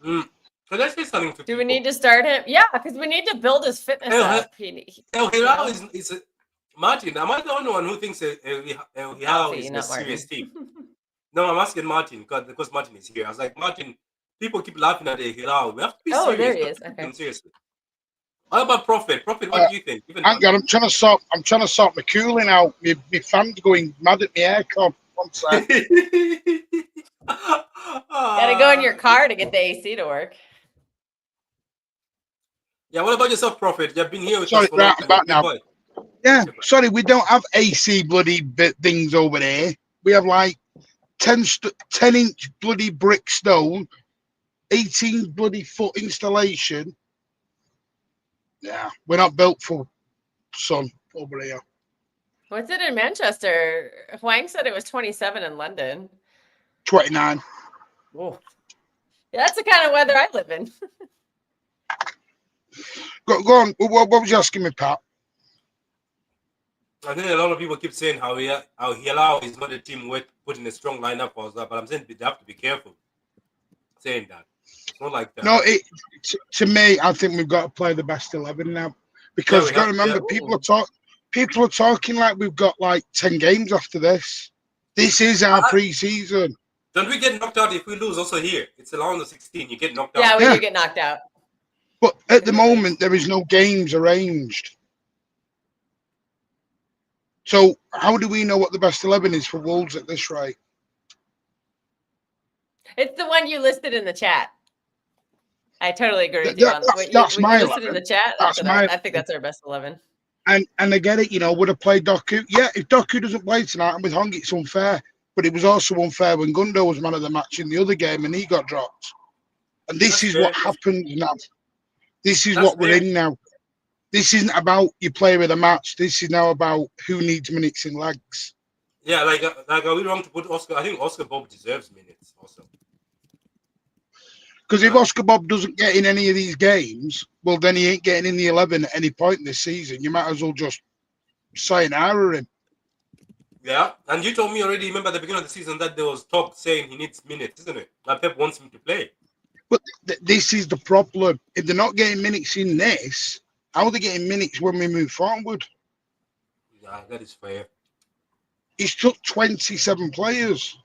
Can I say something to Do people? we need to start him? Yeah, because we need to build his fitness up. Al-Hilal is a, Martin. Am I the only one who thinks Al-Hilal is a not serious Martin. team? No, I'm asking Martin because Martin is here. I was like, Martin, people keep laughing at Al-Hilal. We have to be Oh, serious. there he We have is. to take Okay. them seriously. How about Prophet? Prophet, what do you think? Even Hang on, I'm trying to sort my cooling out. My fans going mad at my aircon. One sec. Gotta go in your car to get the AC to work. Yeah, what about yourself, Prophet? You've been here with Sorry, us for a long right, time. I'm back Big now. boy. Yeah, sorry, we don't have AC bloody things over there. We have like 10-inch bloody brick stone, 18 bloody foot installation. Yeah, we're not built for sun over here. What's it in Manchester? Huang said it was 27 in London. 29. Ooh. Yeah, that's the kind of weather I live in. Go on. What was you asking me, Pat? I think a lot of people keep saying how Hilal is not a team worth putting a strong lineup for us, but I'm saying they have to be careful saying that. It's not like that. No, to me, I think we've got to play the best 11 now because we you got to have- remember yeah. people are talking like we've got like 10 games after this. This is our pre-season. Don't we get knocked out if we lose also here? It's a round of 16. You get knocked out. Yeah, we Yeah. do get knocked out. But at the moment, there is no games arranged. So how do we know what the best 11 is for Wolves at this rate? It's the one you listed in the chat. I totally agree with That- you on that's- what that's you my listed in 11. the chat. That's my I think that's our best 11. And I get it, would have played Doku. Yeah, if Doku doesn't play tonight and with Hong, it's unfair. But it was also unfair when Gundo was man of the match in the other game and he got dropped. And this is what happens now. This is what we're in now. This isn't about you play with a match. This is now about who needs minutes in legs. Yeah, like are we wrong to put Oscar? I think Oscar Bob deserves minutes also. Because if Oscar Bob doesn't get in any of these games, well, then he ain't getting in the 11 at any point this season. You might as well just sayonara him. Yeah, and you told me already, remember at the beginning of the season that there was talk saying he needs minutes, isn't it? That Pep wants him to play. But this is the problem. If they're not getting minutes in this, how are they getting minutes when we move forward? Yeah, that is fair. He's took 27 players.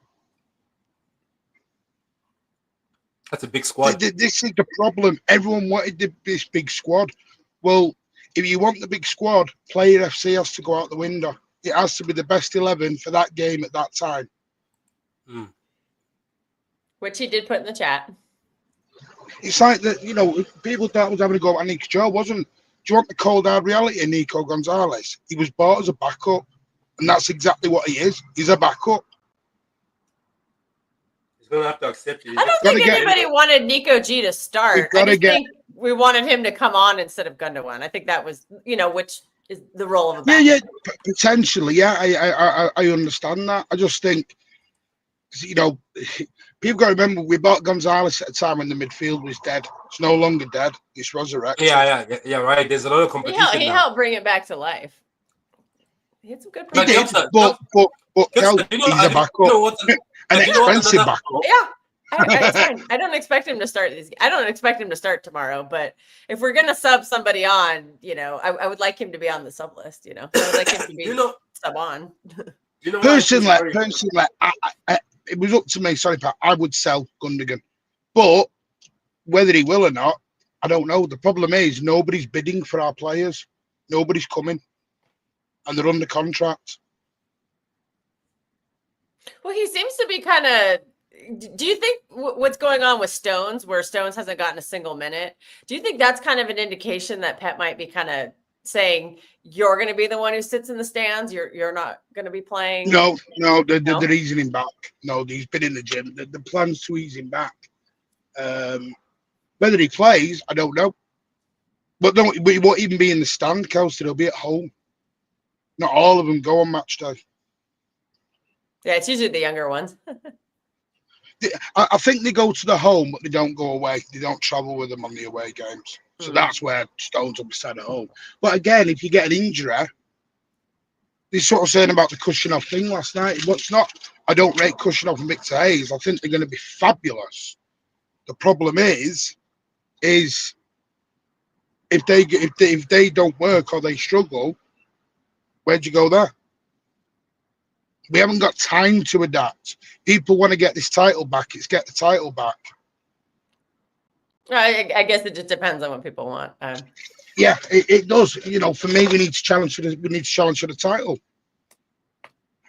That's a big squad. This is the problem. Everyone wanted this big squad. Well, if you want the big squad, Player FC has to go out the window. It has to be the best 11 for that game at that time. Which he did put in the chat. It's like that, people thought was having a go at Nico Joe, wasn't. Do you want the cold hard reality of Nico Gonzalez? He was bought as a backup, and that's exactly what he is. He's a backup. He's gonna have to accept it. I don't think anybody wanted Nico G to start. I just think we wanted him to come on instead of Gundogan. I think that was, which is the role of a Yeah, backup. potentially. Yeah, I understand that. I just think, people got to remember we bought Gonzalez at a time when the midfield was dead. It's no longer dead. It's resurrected. Yeah, right. There's a lot of competition He now. helped bring it back to life. He had some good He did, performances. but Kel, he's a backup, an expensive backup. Yeah. It's fine. I don't expect him to start I don't expect him to start tomorrow, but if we're gonna sub somebody on, I would like him to be on the sub list. I would like him to be sub on. Personally, it was up to me. Sorry, Pat. I would sell Gundogan, but whether he will or not, I don't know. The problem is nobody's bidding for our players. Nobody's coming, and they're under contract. Well, he seems to be kind of. Do you think what's going on with Stones, where Stones hasn't gotten a single minute? Do you think that's kind of an indication that Pep might be kind of saying you're going to be the one who sits in the stands? You're not going to be playing. No, they're easing him back. No, he's been in the gym. The plan's to ease him back. Whether he plays, I don't know. But he won't even be in the stand, Kelsey. He'll be at home. Not all of them go on match day. Yeah, it's usually the younger ones. I think they go to the home, but they don't go away. They don't travel with them on the away games. So that's where Stones will be sat at home. But again, if you get an injury, they're sort of saying about the Kushinov thing last night. What's not, I don't rate Kushinov and Victor Hayes. I think they're going to be fabulous. The problem is if they don't work or they struggle, where'd you go there? We haven't got time to adapt. People want to get this title back. It's get the title back. I guess it just depends on what people want. Yeah, it does. For me, we need to challenge for the title.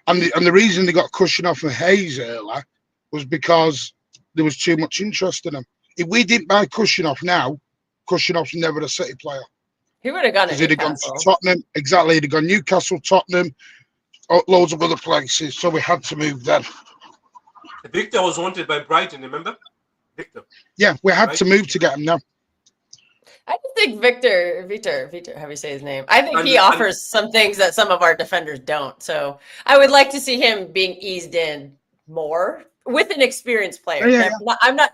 And the reason they got Kushinov and Hayes earlier was because there was too much interest in them. If we didn't buy Kushinov now, Kushinov's never a City player. He would have gone to Newcastle. He'd have gone to Tottenham. Exactly. He'd have gone Newcastle, Tottenham, loads of other places. So we had to move then. Victor was wanted by Brighton, remember? Victor. Yeah, we had to move to get him now. I just think Victor, how do you say his name? I think he offers some things that some of our defenders don't. So I would like to see him being eased in more with an experienced player. Yeah.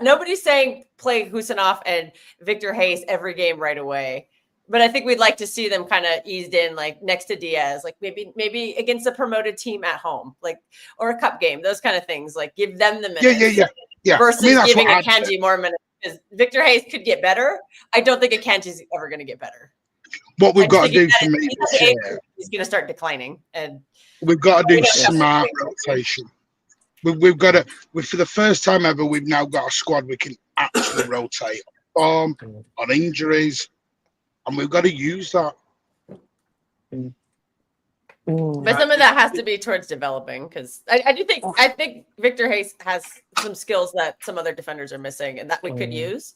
Nobody's saying play Husanov and Victor Hayes every game right away. But I think we'd like to see them kind of eased in, like next to Diaz, like maybe against a promoted team at home, like, or a cup game, those kind of things. Like give them the minutes. Yeah. Versus giving Akanji more minutes. Because Victor Hayes could get better. I don't think Akanji's ever going to get better. What we've got to do for me this year, he's going to start declining, and we've got to do smart rotation. We've got to. For the first time ever, we've now got a squad we can actually rotate on injuries. And we've got to use that. But some of that has to be towards developing, because I think Victor Hayes has some skills that some other defenders are missing and that we could use.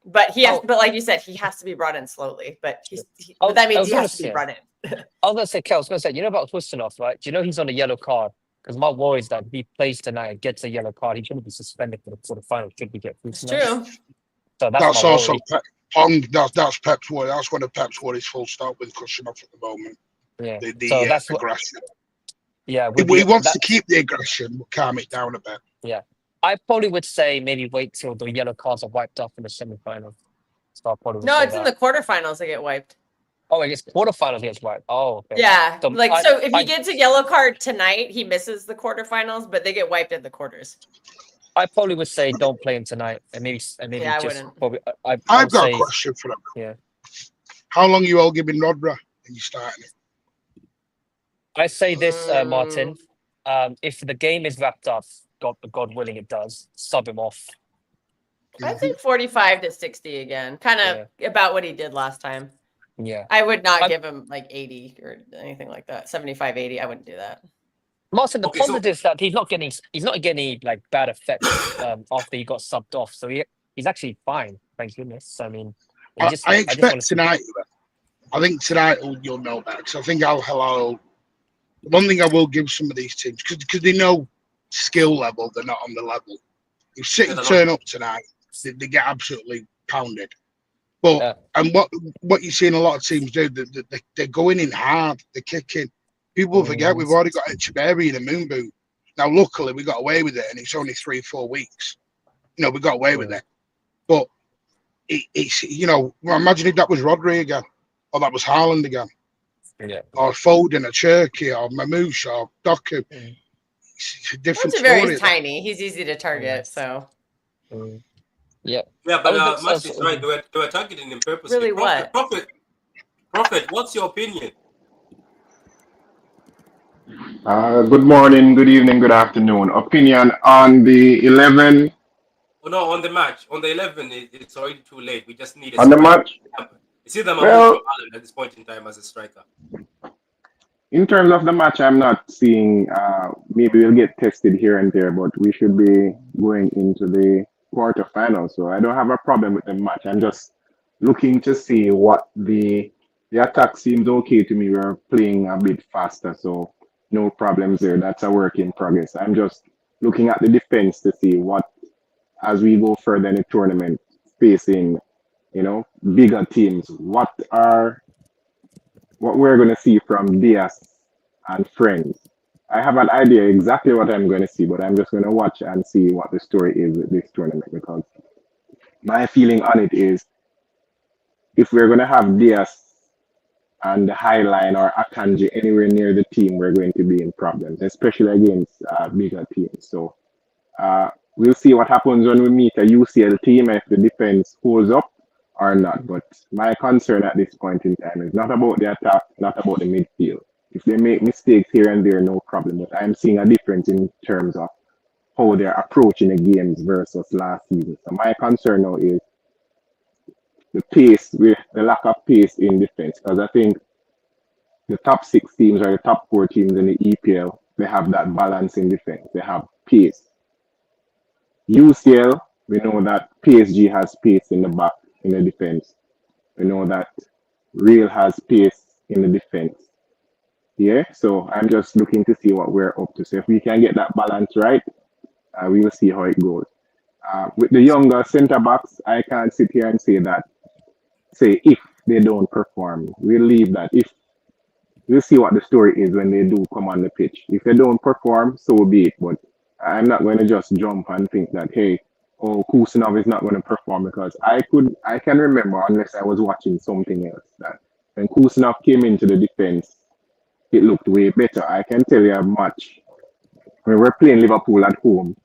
But but like you said, he has to be brought in slowly. But that means he has to be brought in. I was gonna say, Kel, about Husanov, right? Do you know he's on a yellow card? Because my worry is that if he plays tonight and gets a yellow card, he shouldn't be suspended for the final. Should we get Husanov? True. So that's also that's Pep's word. That's one of Pep's worries. Full stop with Kushinov at the moment. Yeah. So that's aggression. Yeah. He wants to keep the aggression, but calm it down a bit. Yeah. I probably would say maybe wait till the yellow cards are wiped off in the semi-final. So it's in the quarterfinals they get wiped. Oh, I guess quarterfinals gets wiped. Oh, okay. Yeah. So if he gets a yellow card tonight, he misses the quarterfinals, but they get wiped at the quarters. I probably would say don't play him tonight, and maybe I just wouldn't. Probably. I've got a question for them. Yeah. How long are you all giving Rodra when you starting it? I say this, Martin. If the game is wrapped up, God willing, it does. Sub him off. I think 45 to 60 again, kind of about what he did last time. Yeah. I would not give him like 80 or anything like that. 75, 80. I wouldn't do that. Martin, the positive is that he's not getting any like bad effects after he got subbed off. So he's actually fine. Thank goodness. I mean, I expect tonight. I think tonight you'll know better. Because I think Al-Hilal. One thing I will give some of these teams, because they know skill level, they're not on the level. If City turn up tonight, they get absolutely pounded. But Yeah. and what you're seeing a lot of teams do, they're going in hard, they're kicking. People forget we've already got Echeverry in a moon boot. Now, luckily, we got away with it, and it's only 3-4 weeks. You know, we got away with it. But it's imagine if that was Rodri again, or that was Haaland again, or Foden, or Cherky, or Mamouche, or Doku. It's a different Echeverry's story. tiny. He's easy to target. So. Yeah. Yeah, but Mash is right. They were targeting him purposely. Really, what? Prophet, what's your opinion? Good morning, good evening, good afternoon. Opinion on the 11? Oh, no, on the match. On the 11, it's already too late. We just need a On the striker. match? It's either Mamouche Well, or Haaland at this point in time as a striker. in terms of the match, I'm not seeing, maybe we'll get tested here and there, but we should be going into the quarterfinals. So I don't have a problem with the match. I'm just looking to see what the attack seems okay to me. We're playing a bit faster, so no problems there. That's a work in progress. I'm just looking at the defense to see what, as we go further in the tournament, facing, bigger teams, what we're going to see from Diaz and friends. I have an idea exactly what I'm going to see, but I'm just going to watch and see what the story is with this tournament, because my feeling on it is if we're going to have Diaz and the High Line or Akanji anywhere near the team, we're going to be in problems, especially against bigger teams. So we'll see what happens when we meet a UCL team, if the defense holds up or not. But my concern at this point in time is not about the attack, not about the midfield. If they make mistakes here and there, no problem. But I'm seeing a difference in terms of how they're approaching the games versus last season. So my concern now is the pace, the lack of pace in defense. Because I think the top 6 teams or the top 4 teams in the EPL, they have that balance in defense. They have pace. UCL, we know that PSG has pace in the back, in the defense. We know that Real has pace in the defense. Yeah, so I'm just looking to see what we're up to. So if we can get that balance right, we will see how it goes. With the younger centre backs, I can't sit here and say if they don't perform. We'll leave that. We'll see what the story is when they do come on the pitch. If they don't perform, so be it. But I'm not going to just jump and think that, hey, Kusanov is not going to perform, because I can remember, unless I was watching something else, that when Kusanov came into the defense, it looked way better. I can tell you a match when we're playing Liverpool at home,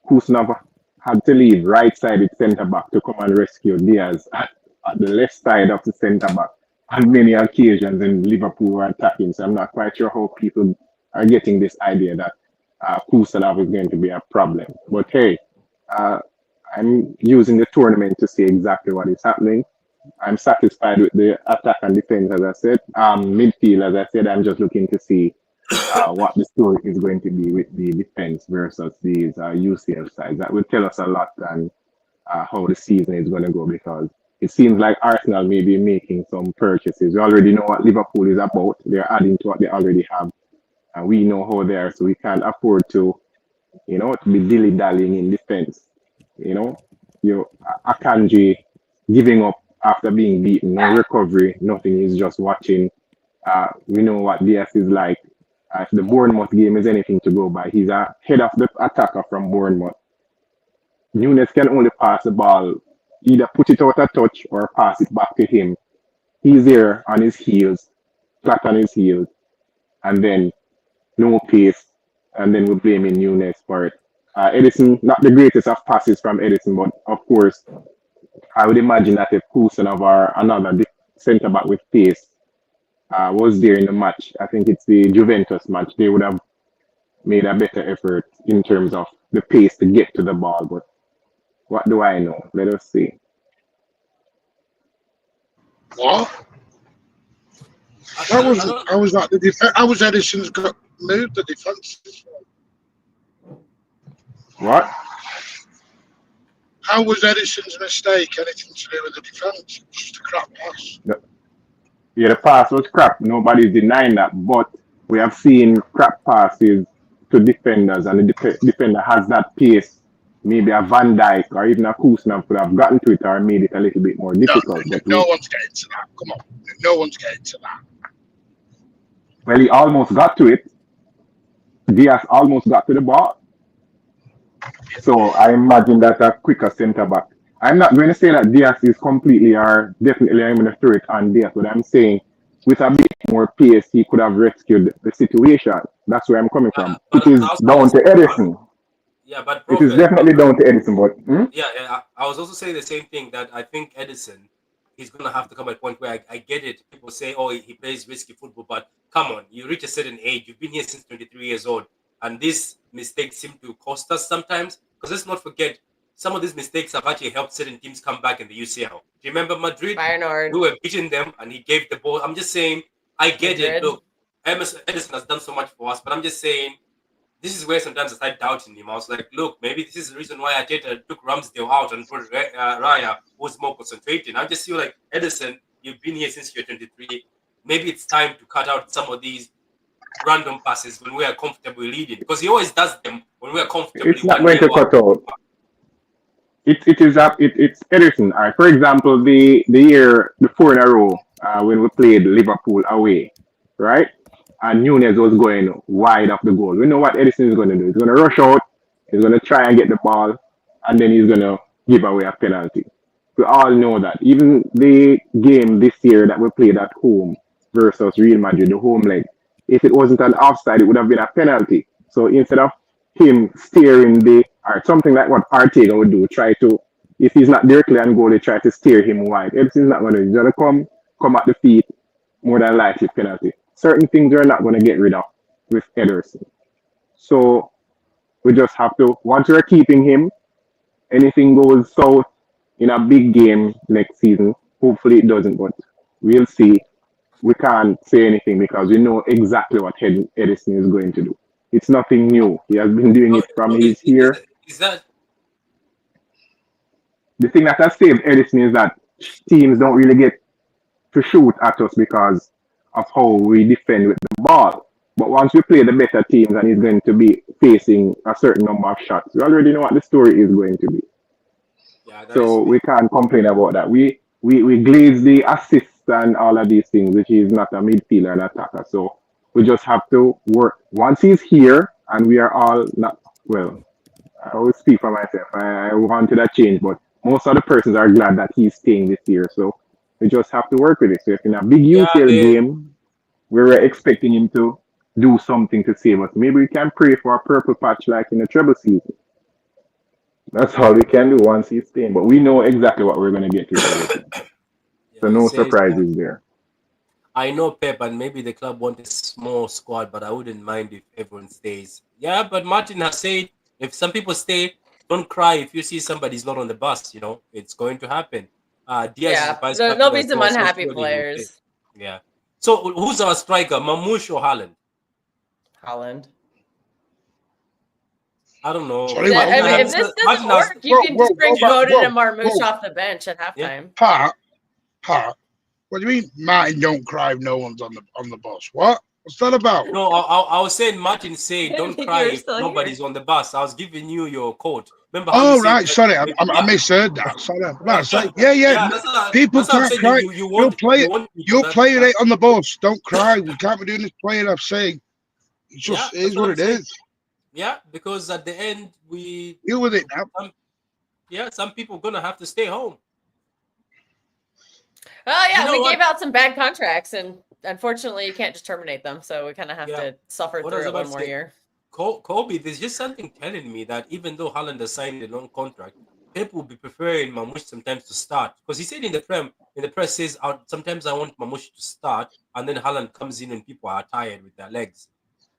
Kusanov had to leave right-sided centre-back to come and rescue Diaz at the left side of the centre-back on many occasions, and Liverpool were attacking. So I'm not quite sure how people are getting this idea that Kusanov is going to be a problem. But hey, I'm using the tournament to see exactly what is happening. I'm satisfied with the attack and defense, as I said. Midfield, as I said, I'm just looking to see what the story is going to be with the defense versus these UCL sides. That will tell us a lot on how the season is going to go, because it seems like Arsenal may be making some purchases. We already know what Liverpool is about. They're adding to what they already have, and we know how they are, so we can't afford to be dilly-dallying in defense. Akanji giving up after being beaten, no recovery, nothing. He's just watching. We know what Diaz is like. If the Bournemouth game is anything to go by, he's a head of the attacker from Bournemouth. Nunes can only pass the ball, either put it out a touch or pass it back to him. He's there on his heels, flat on his heels, and then no pace, and then we're blaming Nunes for it. Ederson, not the greatest of passes from Ederson, but of course, I would imagine that if Kusanov or another centre-back with pace was there in the match, I think it's the Juventus match, they would have made a better effort in terms of the pace to get to the ball. But what do I know? Let us see. What? How was that? How was Ederson's got moved the defence? What? How was Ederson's mistake anything to do with the defence? Just a crap pass. Yeah, the pass was crap. Nobody's denying that. But we have seen crap passes to defenders, and the defender has that pace maybe a Van Dijk or even a Kusman could have gotten to it or made it a little bit more difficult. But No one's getting to that. Come on. No one's getting to that. well, he almost got to it. Diaz almost got to the ball. So I imagine that a quicker centre back. I'm not going to say that Diaz is completely or definitely I'm going to throw it on Diaz, but I'm saying with a bit more pace, he could have rescued the situation. That's where I'm coming from. But It is I was down to saying, Ederson. yeah, but It is Prophet, definitely down to Ederson, but yeah, I was also saying the same thing that I think Edison, he's gonna have to come at a point where I get it. People say, oh, he plays risky football, but come on, you reach a certain age. You've been here since 23 years old, and these mistakes seem to cost us sometimes. Because let's not forget, some of these mistakes have actually helped certain teams come back in the UCL. Do you remember Madrid? Bayern We were beating them, and he gave the ball. I'm just saying, I get it. Madrid. Look, Edison has done so much for us, but I'm just saying, this is where sometimes I start doubting him. I was like, look, maybe this is the reason why Arteta took Ramsdale out and put Raya, who's more concentrated. I just feel like, Edison, you've been here since you're 23. Maybe it's time to cut out some of these random passes when we are comfortably leading. Because he always does them when we are comfortably it's not going to cut out. It's Ederson. All right. For example, the year before in a row when we played Liverpool away, right? And Nunes was going wide of the goal. We know what Ederson is going to do. He's going to rush out. He's going to try and get the ball, and then he's going to give away a penalty. We all know that. Even the game this year that we played at home versus Real Madrid, the home leg, if it wasn't an offside, it would have been a penalty. So instead of him steering or something like what Arteta would do, try to, if he's not directly on goal, they try to steer him wide. Ederson's not going to. He's going to come at the feet, more than likely penalty. Certain things we're not going to get rid of with Ederson. So we just have to, once we're keeping him, anything goes south in a big game next season, hopefully it doesn't, but we'll see. We can't say anything because we know exactly what Ederson is going to do. It's nothing new. He has been doing it from his here. Is that the thing that has saved Ederson is that teams don't really get to shoot at us because of how we defend with the ball. But once we play the better teams and he's going to be facing a certain number of shots, we already know what the story is going to be. Yeah, so we can't complain about that. We glaze the assists and all of these things, which is not a midfielder and attacker. So we just have to work. Once he's here and we are all not, well, I always speak for myself. I wanted a change, but most of the persons are glad that he's staying this year. So we just have to work with it. So if in a big UCL game, we were expecting him to do something to save us, maybe we can pray for a purple patch like in the treble season. That's all we can do once he's staying. But we know exactly what we're going to get to. So no surprises there. I know Pep and maybe the club want a small squad, but I wouldn't mind if everyone stays. Yeah, but Martin has said if some people stay, don't cry if you see somebody's not on the bus. You know, it's going to happen. Diaz there'll be some unhappy players. Yeah. So who's our striker, Mamouche or Haaland? Haaland. I don't know. If this doesn't work, you can just bring Foden and Marmouche off the bench at halftime. Yeah. Pat, what do you mean Martin don't cry if no one's on the bus? What's that about? No, I was saying Martin said don't cry if nobody's on the bus. I was giving you your quote. Remember how you right, sorry, I misheard that. Sorry. People can't cry. You'll play it on the bus. Don't cry. We can't be doing this playing. I'm saying it just is what it is. Yeah, because at the end we deal with it now. Some people are gonna have to stay home. We gave out some bad contracts, and unfortunately, you can't just terminate them. So we kind of have to suffer through it one more year. Kobe, there's just something telling me that even though Haaland has signed a long contract, Pep will be preferring Mamouche sometimes to start, because he said in the press says sometimes I want Mamouche to start, and then Haaland comes in and people are tired with their legs,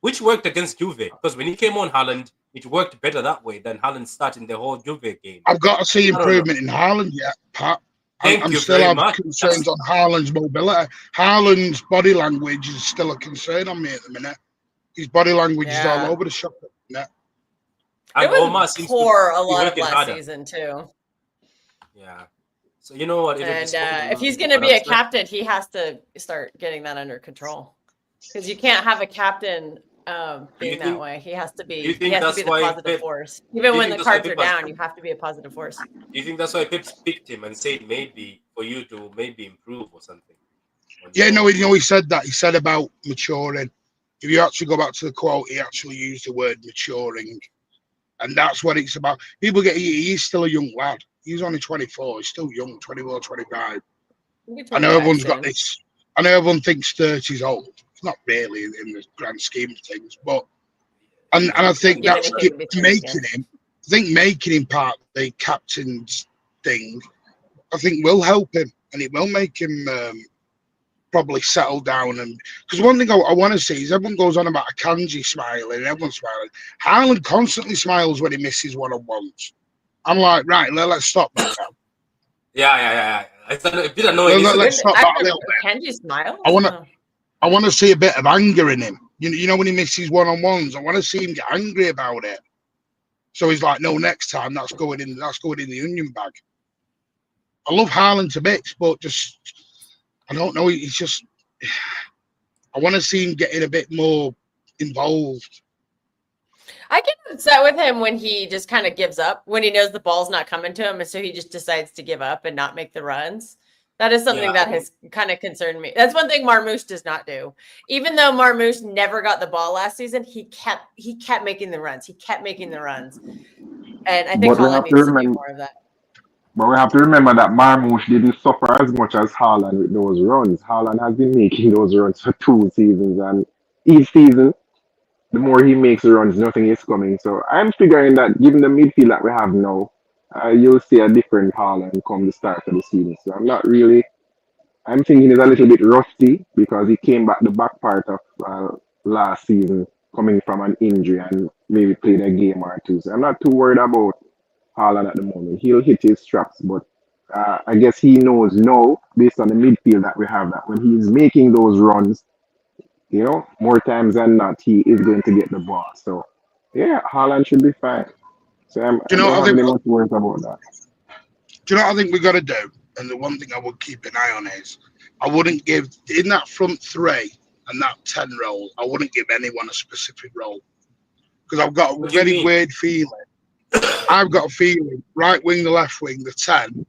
which worked against Juve, because when he came on Haaland, it worked better that way than Haaland starting the whole Juve game. I've got to see improvement in Haaland yet, Pat. I'm still have concerns on Haaland's mobility. Haaland's body language is still a concern on me at the minute. His body language is all over the shop at the minute. It was poor a lot of last season too. Yeah. So you know what? And if he's going to be a captain, he has to start getting that under control. Because you can't have a captain being that think- way. He has to do you be. He think has to that's be the why positive Pep- force. do Even you when think the that's why cards are Pep has- down, you have to be a positive force. Do you think that's why Pep picked him and said maybe for you to maybe improve or something? Yeah, no, he said that. He said about maturing. If you actually go back to the quote, he actually used the word maturing. And that's what it's about. People he's still a young lad. He's only 24. He's still young, 24, 25. I know everyone's got this. I know everyone thinks 30 is old. It's not really in the grand scheme of things. But, and I think that's making him part of the captain's thing, I think will help him. And it will make him probably settle down. And because one thing I want to see is everyone goes on about Akanji smiling, and everyone's smiling. Haaland constantly smiles when he misses one-on-ones. I'm like, right, let's stop that now. Yeah. It's a bit annoying. Let's stop that a little bit. Akanji smiles? I want to see a bit of anger in him. You know when he misses one-on-ones, I want to see him get angry about it. So he's like, no, next time that's going in the onion bag. I love Haaland to bits, but just I don't know. He's just. I want to see him getting a bit more involved. I get upset with him when he just kind of gives up, when he knows the ball's not coming to him, and so he just decides to give up and not make the runs. That is something that has kind of concerned me. That's one thing Marmoush does not do. Even though Marmoush never got the ball last season, he kept making the runs. And I think Haaland needs to do more of that. But we have to remember that Marmoush didn't suffer as much as Haaland with those runs. Haaland has been making those runs for 2 seasons, and each season, the more he makes the runs, nothing is coming. So I'm figuring that given the midfield that we have now, you'll see a different Haaland come the start of the season. So I'm thinking he's a little bit rusty because he came back the back part of last season coming from an injury and maybe played a game or two. So I'm not too worried about Haaland at the moment. He'll hit his straps, but I guess he knows now, based on the midfield that we have, that when he's making those runs, more times than not, he is going to get the ball. So, yeah, Haaland should be fine. So I don't have any much worries about that. Do you know what I think we got to do? And the one thing I would keep an eye on is I wouldn't give, in that front three and that 10 role, I wouldn't give anyone a specific role. Because I've got a very weird feeling. I've got a feeling, right wing, the left wing, the 10.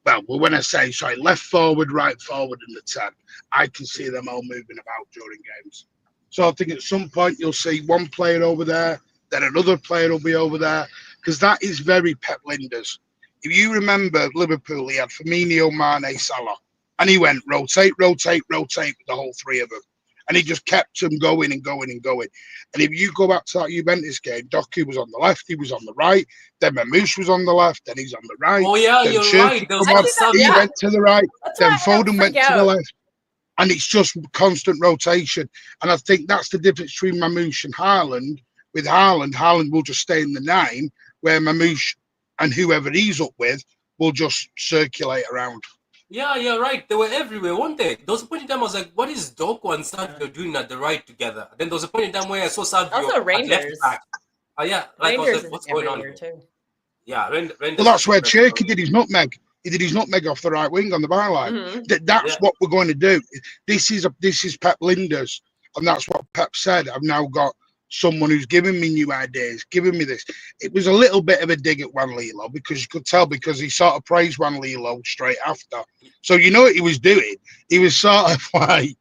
Well, when I say, left forward, right forward, and the 10, I can see them all moving about during games. So I think at some point you'll see one player over there, then another player will be over there, because that is very Pep Linders. If you remember Liverpool, he had Firmino, Mane, Salah, and he went rotate with the whole three of them. And he just kept them going and going and going. And if you go back to that Juventus game, Doku was on the left, he was on the right, then Mamouche was on the left, then he's on the right. Oh, yeah, then you're Shirky right. he went to the right, then Foden went to the left. And it's just constant rotation. And I think that's the difference between Mamouche and Haaland. With Haaland will just stay in the 9, where Mamouche and whoever he's up with will just circulate around. Yeah, you're right. They were everywhere, weren't they? There was a point in time I was like, what is Doku and Savio doing at the right together? Then there was a point in time where I saw Savio also at left back. Yeah, like Rangers I was like, what's going on here? Too. Yeah, Rangers. Well, that's where Cherky did his nutmeg. He did his nutmeg off the right wing on the byline. Mm-hmm. That's what we're going to do. This is Pep Linders, and that's what Pep said. I've now got someone who's giving me new ideas, giving me this. It was a little bit of a dig at Juan Lilo because you could tell because he sort of praised Juan Lilo straight after. So you know what he was doing? He was sort of like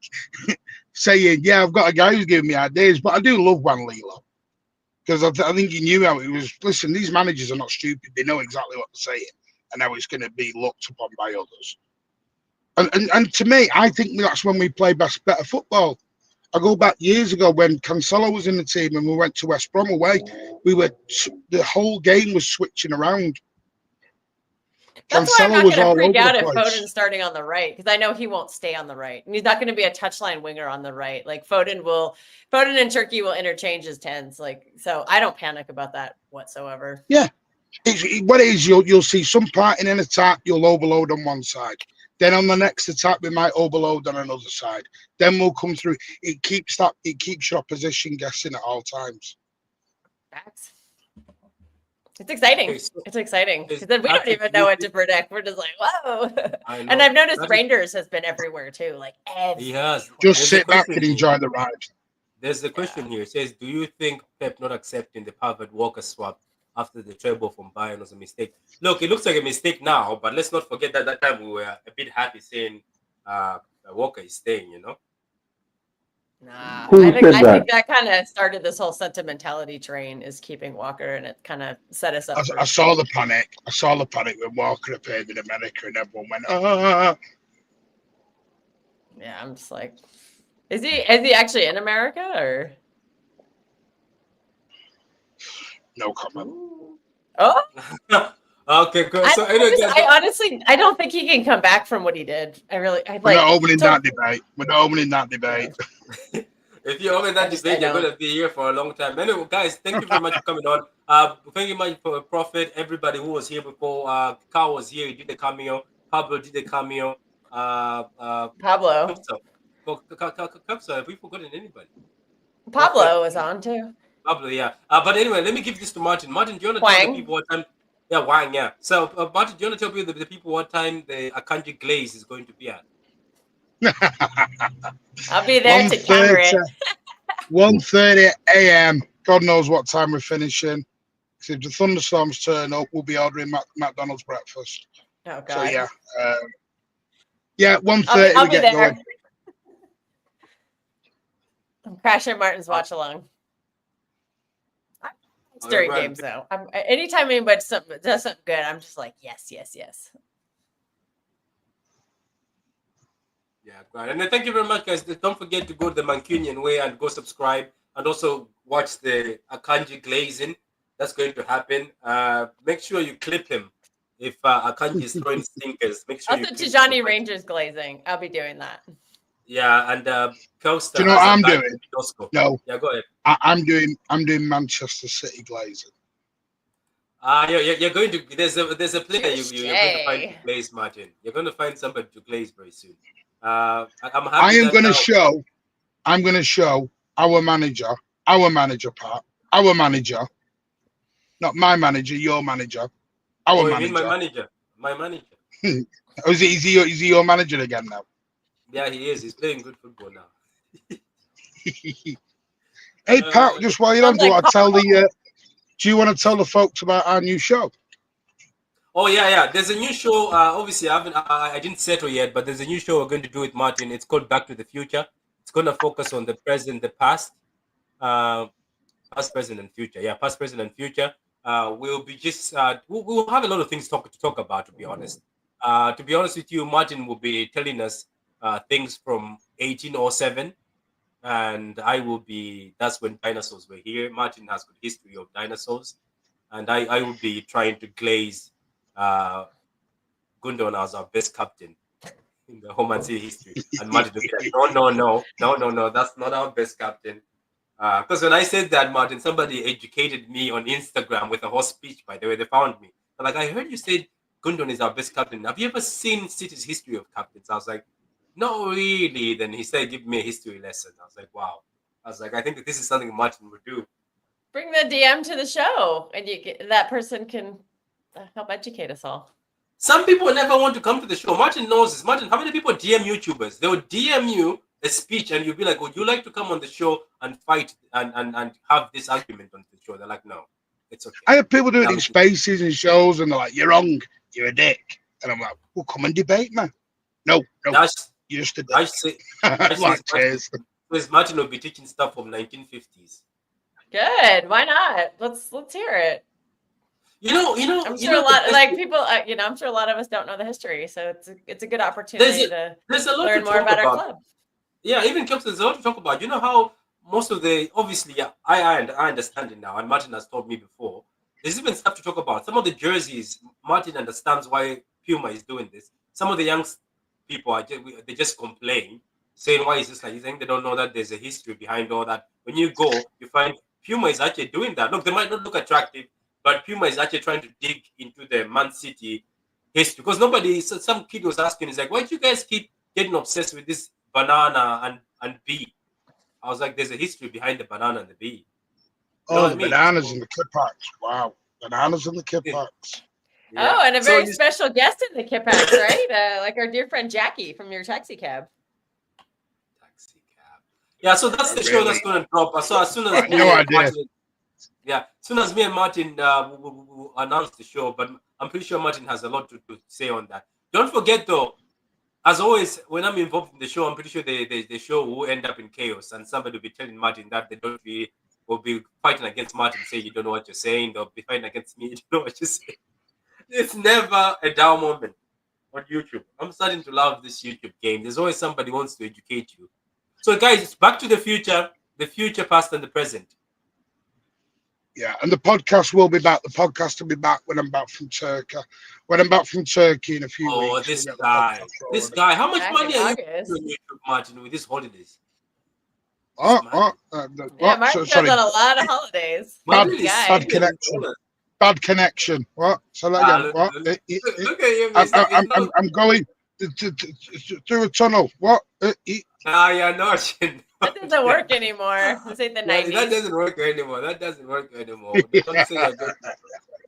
saying, yeah, I've got a guy who's giving me ideas, but I do love Juan Lilo. Because I think he knew how it was. Listen, these managers are not stupid. They know exactly what they're saying and how it's going to be looked upon by others. And to me, I think that's when we play better football. I go back years ago when Cancelo was in the team and we went to West Brom away. The whole game was switching around. That's why I'm not going to freak out if Foden's starting on the right, because I know he won't stay on the right. And he's not going to be a touchline winger on the right. Like Foden and Turkey will interchange as 10s. So I don't panic about that whatsoever. Yeah. What it is, you'll see some part in an attack, you'll overload on one side. Then on the next attack, we might overload on another side. Then we'll come through. It keeps your opposition guessing at all times. Facts. It's exciting. It's exciting. Because then we don't even know what to predict. We're just like, whoa. And I've noticed Rangers has been everywhere too. Like everywhere. He has. Just sit back and enjoy the ride. There's a question here. It says, do you think Pep not accepting the Pavard Walker swap after the treble from Bayern was a mistake? Look, it looks like a mistake now, but let's not forget that that time we were a bit happy saying Walker is staying, you know? Nah, Who I said that? think that kind of started this whole sentimentality train is keeping Walker, and it kind of set us up. I saw the panic. I saw the panic when Walker appeared in America, and everyone went, "Ah!" Yeah, I'm just like, is he actually in America or? No comment. Oh, Okay, good. So anyway, guys, I honestly, I don't think he can come back from what he did. I We're like. not opening so- that debate. We're not opening that debate. if you're over that debate, you're going to be here for a long time. Anyway, guys, thank you very much for coming on. Thank you much for Prophet, everybody who was here before. Carl was here, he did the cameo. Pablo did the cameo. Pablo. Kapsa, have we forgotten anybody? Pablo was on too. Pablo, yeah. But anyway, let me give this to Martin. Martin, do you want to tell the people what time? Yeah, Wang, yeah. So, Martin, do you want to tell the people what time the Akanji glaze is going to be at? I'll be there to counter it. 1:30 a.m. God knows what time we're finishing. So if the thunderstorms turn up, we'll be ordering McDonald's breakfast. Oh, God. So, yeah, 1:30 I'll we be get there. going. I'm crashing Martin's watch along. It's during games, though. Anytime anybody does something good, I'm just like, yes. Yeah, great. And then thank you very much, guys. Don't forget to go to the Mancunian way and go subscribe and also watch the Akanji glazing. That's going to happen. Make sure you clip him if Akanji is throwing stinkers. Make sure also, Tijani Rangers glazing. I'll be doing that. Yeah, and Costa. Do you know what I'm doing? No. Yeah, go ahead. I'm doing Manchester City glazing. You're going to. There's a player you're going to find to glaze, Martin. You're going to find somebody to glaze very soon. I'm happy. I'm going to show our manager, not my manager, your manager, our manager. My manager. Is he your manager again now? Yeah, he is. He's playing good football now. Hey, Pat, just while you're on, do you want to tell the folks about our new show? Oh yeah. There's a new show. Obviously, I didn't settle yet, but there's a new show we're going to do with Martin. It's called Back to the Future. It's going to focus on the present, the past, past, present, and future. Yeah, past, present, and future. We'll be just we'll have a lot of things to talk about. To be honest with you, Martin will be telling us things from 1807, and I will be. That's when dinosaurs were here. Martin has good history of dinosaurs, and I will be trying to glaze Gundogan as our best captain in the home and city history. And Martin will be like, no, that's not our best captain. Because when I said that, Martin, somebody educated me on Instagram with a whole speech. By the way, they found me. They're like, I heard you said Gundogan is our best captain. Have you ever seen City's history of captains? I was like, no, really. Then he said, give me a history lesson. I was like, wow. I was like, I think that this is something Martin would do. Bring the DM to the show, and that person can help educate us all. Some people never want to come to the show. Martin knows this. Martin, how many people DM YouTubers? They would DM you a speech, and you'll be like, would you like to come on the show and fight and have this argument on the show? They're like, no, it's okay. I have people doing it in spaces and shows, and they're like, you're wrong, you're a dick. And I'm like, well, come and debate, man. No, you're just a dick. Martin will be teaching stuff from 1950s. Good. Why not? Let's hear it. You know. I'm sure a lot like people. I'm sure a lot of us don't know the history, so it's a good opportunity to learn more about our club. Yeah, even Kiops, there's a lot to talk about. You know how most of the obviously, I understand it now, and Martin has told me before. There's even stuff to talk about. Some of the jerseys, Martin understands why Puma is doing this. Some of the young people they just complain, saying why is this like? You think they don't know that there's a history behind all that. When you go, you find Puma is actually doing that. Look, they might not look attractive, but Puma is actually trying to dig into the Man City history. Because some kid was asking, he's like, why do you guys keep getting obsessed with this banana and bee? I was like, there's a history behind the banana and the bee. Bananas in the kit packs. Wow. Bananas in the kit packs. Yeah. Oh, and a very special guest in the kit packs, right? Like our dear friend Jackie from your taxi cab. Yeah, so that's the show Really? that's going to drop. So as soon as Right, no idea. Martin, as soon as me and Martin will announce the show, but I'm pretty sure Martin has a lot to say on that. Don't forget though, as always, when I'm involved in the show, I'm pretty sure the show will end up in chaos, and somebody will be telling Martin that they don't be will be fighting against Martin, say you don't know what you're saying. They'll be fighting against me, you don't know what you're saying. It's never a down moment on YouTube. I'm starting to love this YouTube game. There's always somebody who wants to educate you. So, guys, back to the future, past, and the present. Yeah, and the podcast will be back. The podcast will be back when I'm back from Turkey. When I'm back from Turkey in a few weeks. Oh, this we'll get the guy. podcast This rolling. guy. How much Back money in are you August. on YouTube, Martin, with these holidays? Oh, man. Yeah, what? Martin So- goes sorry, on a lot of holidays. Martin Busy is guy. bad connection. Bad connection. What? So that again. look, What? look at him. It's not, I'm going through a tunnel. What? nah, you're not. That doesn't work anymore. This ain't the Yeah, 90s. that doesn't work anymore. Don't say you're joking.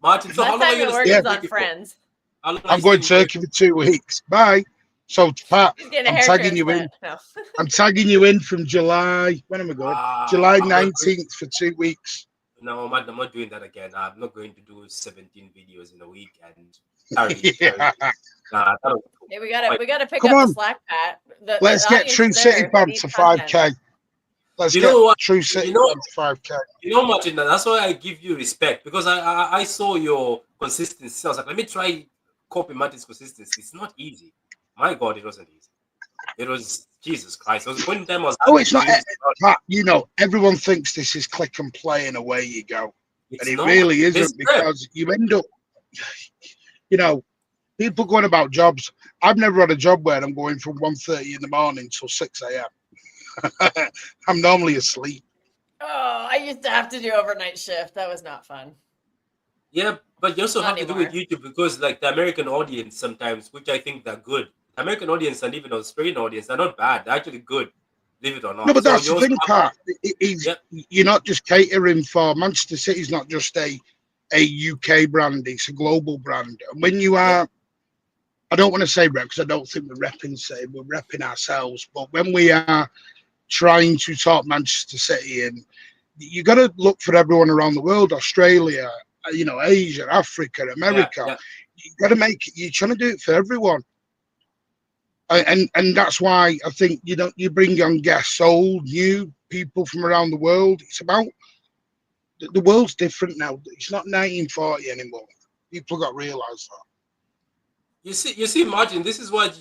Martin, so how Last long are time you it going to worked stay in was on Turkey for? Friends. How long are I'm you going staying in Turkey for 2 weeks. Bye. So Pat, He's getting a I'm hair tagging you in. transplant. No. I'm tagging you in from July. When am I going? July I'm not doing- 19th for 2 weeks. No, man, I'm not doing that again. I'm not going to do 17 videos in a week and carry. Yeah. Nah, that was cool. Hey, we gotta pick Come up on. the slack, Pat. Let's get audience True is City there. Band Need to content. 5K. Let's You get know what? True City You know- Band to 5K. You know, Martin, that's why I give you respect, because I saw your consistency. I was like, let me try copy Martin's consistency. It's not easy. My God, it wasn't easy. It was Jesus Christ. There was a point in time I was Oh, it's not. dreams about- Pat, everyone thinks this is click and play and away you go. It's And it not. really There's isn't, prep. because you end up, people going about jobs. I've never had a job where I'm going from 1:30 in the morning till 6 a.m. I'm normally asleep. Oh, I used to have to do overnight shift. That was not fun. Yeah, but you also Not have to do with anymore. YouTube, because like the American audience sometimes, which I think they're good. The American audience and even the Australian audience, they're not bad. They're actually good, believe it or not. No, but So that's you the also thing, have- Pat. You're not just catering for Manchester City's not just a UK brand, it's a global brand. And when you are, I don't want to say rep because I don't think we're repping City, we're repping ourselves. But when we are trying to talk Manchester City, and you got to look for everyone around the world, Australia, Asia, Africa, America. yeah. You got to you're trying to do it for everyone. And that's why I think you bring on guests, old, new people from around the world. It's about the world's different now. It's not 1940 anymore. People got to realize that. You see, Martin, this is what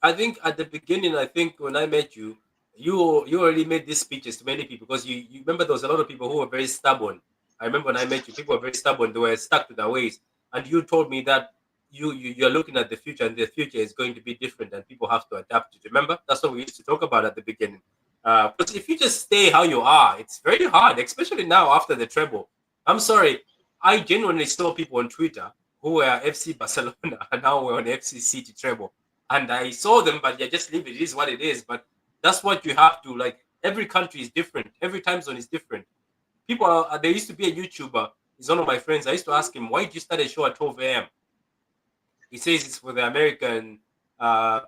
I think at the beginning, I think when I met you, you already made these speeches to many people, because you remember there was a lot of people who were very stubborn. I remember when I met you, people were very stubborn. They were stuck to their ways. And you told me that you're looking at the future, and the future is going to be different, and people have to adapt to it. Remember? That's what we used to talk about at the beginning. Because if you just stay how you are, it's very hard, especially now after the treble. I'm sorry. I genuinely saw people on Twitter who were FC Barcelona and now we're on FC City treble. And I saw them, but yeah, just leave it. It is what it is. But that's what you have to, like, every country is different. Every time zone is different. There used to be a YouTuber. He's one of my friends. I used to ask him, why did you start a show at 12 a.m.? He says it's for the American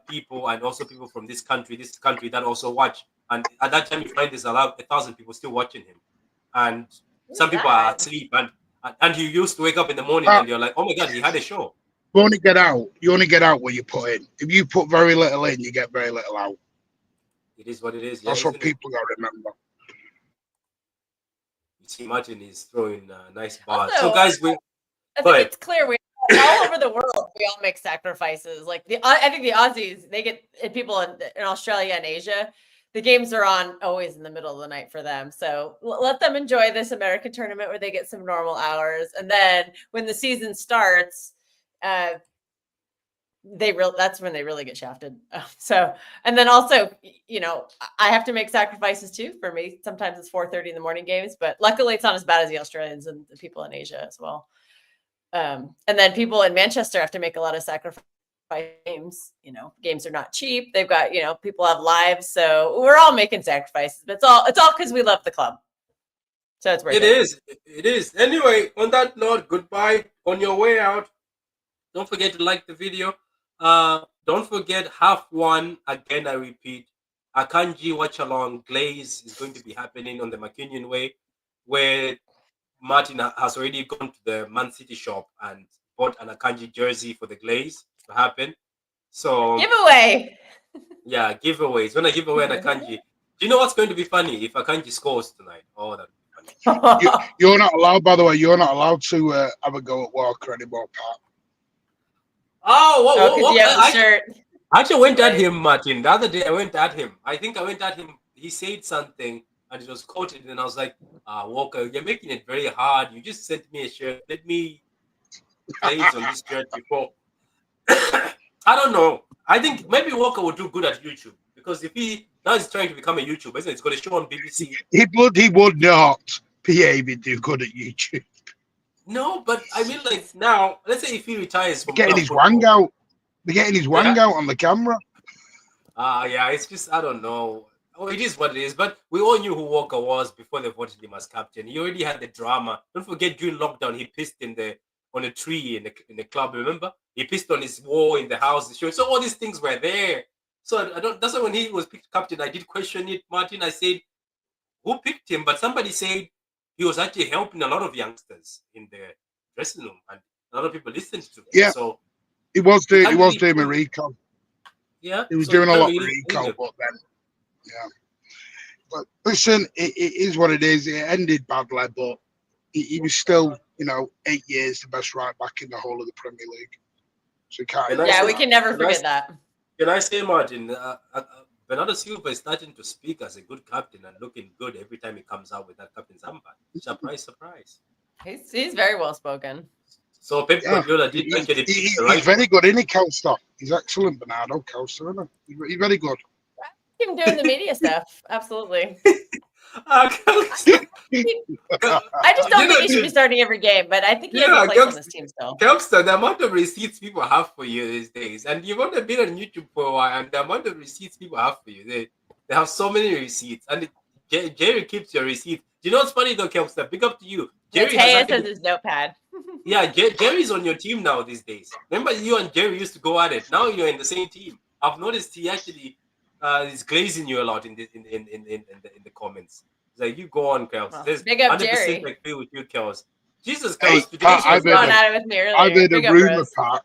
people and also people from this country that also watch. And at that time, you find there's 1,000 people still watching him. And some people are asleep. And you used to wake up in the morning and you're like, oh my God, he had a show. You only get out what you put in. If you put very little in, you get very little out. It is what it is. That's what people got to remember. You see, Martin is throwing nice bars. Also, So, guys, I think it's clear all over the world we all make sacrifices. Like I think the Aussies, they get people in Australia and Asia. The games are on always in the middle of the night for them. So let them enjoy this American tournament where they get some normal hours. And then when the season starts, that's when they really get shafted. So, and then also, I have to make sacrifices too. For me, sometimes it's 4:30 in the morning games, but luckily it's not as bad as the Australians and the people in Asia as well. And then people in Manchester have to make a lot of sacrifices. Games are not cheap. They've got, people have lives. So we're all making sacrifices, but it's all because we love the club. So it's worth it. It is. Anyway, on that note, goodbye. On your way out, don't forget to like the video. Don't forget half one. Again, I repeat, Akanji watch along glaze is going to be happening on the McUnion way, where Martin has already gone to the Man City shop and bought an Akanji jersey for the glaze to happen. So Giveaway. yeah, giveaway. It's gonna give away an Akanji. Do you know what's going to be funny if Akanji scores tonight? Oh, that'd be funny. You're not allowed, by the way. You're not allowed to have a go at Walker anymore, Pat. Oh, because you have the shirt. I actually went at Right. him, Martin. The other day, I went at him. I think I went at him. He said something, and it was quoted, and I was like, Walker, you're making it very hard. You just sent me a shirt. Let me glaze on this shirt before. I don't know. I think maybe Walker will do good at YouTube because if he now he's trying to become a YouTuber, isn't it? It's got a show on BBC. He would not behave and do good at YouTube. No, but I mean, like now, let's say if he retires from Getting club his football. wang out. They're getting his wang out on the camera. Yeah, it's just I don't know. Oh, it is what it is. But we all knew who Walker was before they voted him as captain. He already had the drama. Don't forget during lockdown, he pissed on a tree in the club. Remember, he pissed on his wall in the house. So all these things were there. So I don't. That's why when he was picked captain, I did question it, Martin. I said, who picked him? But somebody said he was actually helping a lot of youngsters in the dressing room, and a lot of people listened to him. Yeah. So He was doing really a recall. Yeah, He was so doing you a can't lot of really blame recall, him. but then, yeah. But listen, it is what it is. It ended badly, but he was still, 8 years the best right back in the whole of the Premier League. So you can't. Can I Yeah, say- we can never can I forget say- that. Can I say, Martin, Bernardo Silva is starting to speak as a good captain and looking good every time he comes out with that captain's armband. Surprise, surprise. He's very well spoken. So Pep Yeah, Guardiola did actually pick the right he's very good, isn't he, Kelster? He's excellent, Bernardo Kelster, isn't he? He's very good. Him doing the media stuff. Absolutely. Kelster, I just don't think he should be starting every game, but I think he has a place on this team still. Kelster, the amount of receipts people have for you these days, and you've only been on YouTube for a while, and the amount of receipts people have for you, they have so many receipts, and Jerry keeps your receipts. Do you know what's funny though, Kelster? Big up to you. Jerry has Mateus actually- has his notepad. Yeah, Jerry's on your team now these days. Remember, you and Jerry used to go at it. Now you're in the same team. I've noticed he actually is glazing you a lot in the comments. He's like, you go on, Kels. Well, There's big up 100% Jerry. agree with you, Kels. Jesus, Hey, Kels, Pat, He was going at it with me earlier. I've heard Big a up, rumor, Rose. Pat.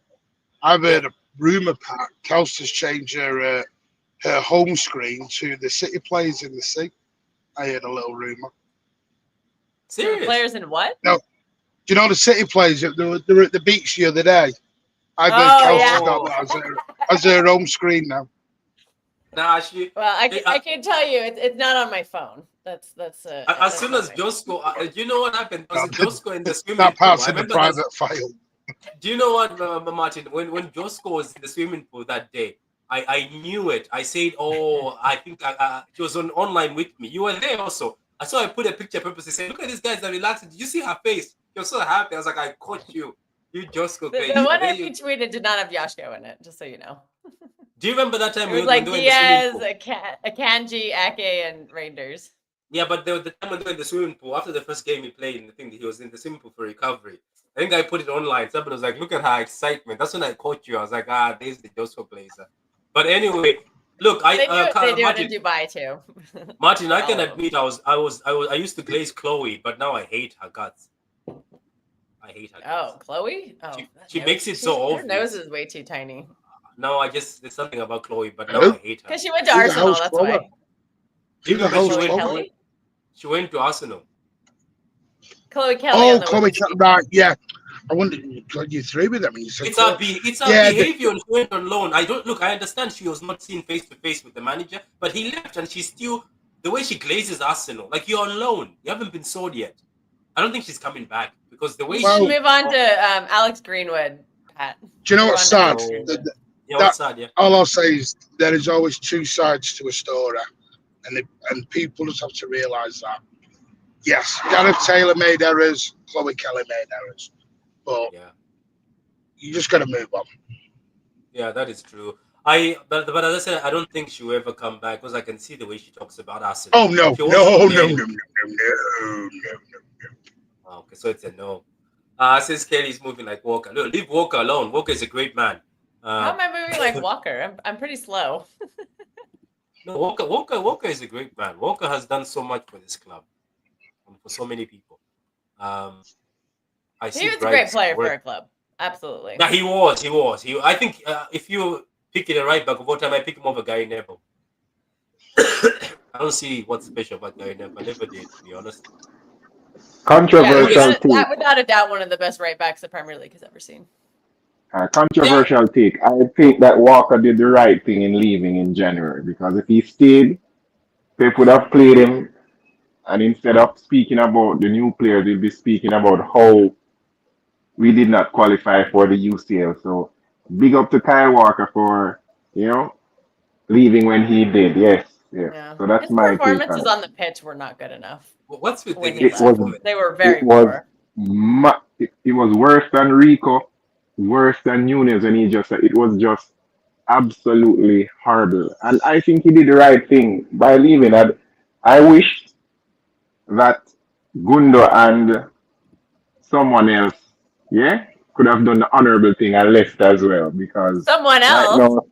I've heard a rumor, Pat. Kelster's changed her home screen to the City players in the sea. I heard a little rumor. So the serious. players in what? Do you know the City players? They were at the beach the other day. I've heard Oh, Kelster's yeah. got that as her home screen now. Nah, she. Well, I Hey, can tell you, it's not on my phone. That's As soon as Josko, do you know what happened? Was it Josko in the swimming That pool? part's I in the remember there's- private file. Do you know what, Martin? When Josko was in the swimming pool that day, I knew it. I said, "Oh, I think she was online with me. You were there also." I saw I put a picture purposely saying, "Look at these guys are relaxing. Did you see her face? You're so happy." I was like, "I caught you, you Josko." The one I retweeted did not have Yashko in it, just so you know. Do you remember that time It was when like they were in the swimming Diaz, pool? Akanji, Ake, and Rangers. Yeah, but there was the time when they were in the swimming pool after the first game he played, and the thing he was in the swimming pool for recovery. I think I put it online. Somebody was like, "Look at her excitement." That's when I caught you. I was like, there's the Josko blazer. But anyway, look, They do it Martin, in Dubai too. Martin, I can Oh. admit I used to glaze Chloe, but now I hate her guts. I hate her Oh, guts. Chloe? Oh, She that makes nose- it so Her obvious. nose is way too tiny. No, there's something about Chloe, but now Who? I hate her. Because she went to Who's the Arsenal, house that's Chloe? why. Do you Who's the remember house she went, Chloe? Kelly? she went to Arsenal? Chloe Kelly. on Oh, the Chloe, women's team. right, yeah. I wondered, got you through with them. And you said, It's her, Chloe. it's her Yeah, behavior when she went on loan. I understand she was not seen face to face with the manager, but he left and she's still the way she glazes Arsenal. Like, you're on loan. You haven't been sold yet. I don't think she's coming back because the way We Well- should she move on to Alex Greenwood, Pat. Do you know Move what's on to sad? Alex Oh. Greenwood. yeah, what's sad, yeah. All I'll say is there is always two sides to a story, and people just have to realise that. Yes, Gareth Taylor made errors, Chloe Kelly made errors, but Yeah. you just got to move on. Yeah, that is true. But as I said, I don't think she will ever come back because I can see the way she talks about Arsenal. Oh no, She no, won't no, play. no, no, no, no. Okay, so it's a no. Since Kelly's moving like Walker, look, leave Walker alone. Walker is a great man. How am I moving like Walker? I'm pretty slow. No, Walker is a great man. Walker has done so much for this club and for so many people. I see He was a great Bride's player for work. our club. Absolutely. Yeah, he was. I think if you pick it a right back of all time, I pick him over Gary Neville. I don't see what's special about Gary Neville. I never did, to be honest. Controversial take. Without a doubt, one of the best right backs the Premier League has ever seen. Controversial take. I think that Walker did the right thing in leaving in January because if he stayed, Pep would have played him, and instead of speaking about the new players, he'll be speaking about how we did not qualify for the UCL. So big up to Kyle Walker for leaving when he did. Yes. Yeah. So that's His my take on performances it. on the pitch were not good enough. What's with when the he It left. was They were very it was poor. it was worse than Rico, worse than Nunes, and it was just absolutely horrible. And I think he did the right thing by leaving. I wish that Gundo and someone else, could have done the honorable thing and left as well because Someone right else? now,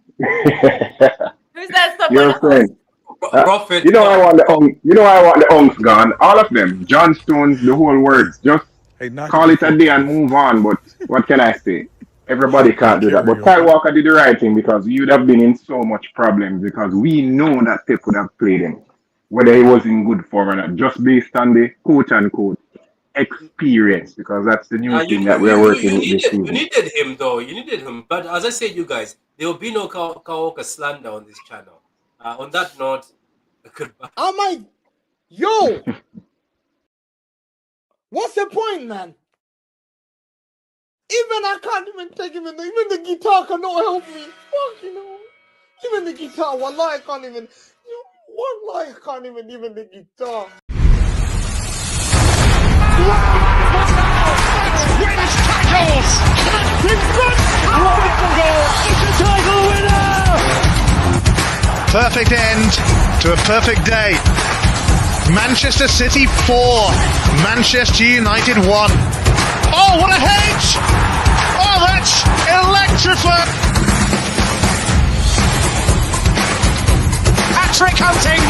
Who's that someone your else? friend. Prophet. You know I want the unks gone. All of them. John Stones, the whole words. Just call it a day and move on. But what can I say? Everybody can't do that. But Kyle Walker did the right thing because he would have been in so much problems because we know that Pep would have played him, whether he was in good form or not, just based on the quote unquote experience, because that's the new thing that we're working with this season. You needed him though. You needed him. But as I said, you guys, there will be no Kyle Walker slander on this channel. On that note, goodbye. Yo! What's the point, man? Even I can't even take even the guitar cannot help me. Fuck, even the guitar, wallahi, I can't even. Wallahi, I can't even the guitar. Wins tackles! Wonderful goal! It's a title winner! Perfect end to a perfect day. Manchester City 4, Manchester United 1. Oh, what a hedge! Oh, that's electrifying! Hat-trick hunting,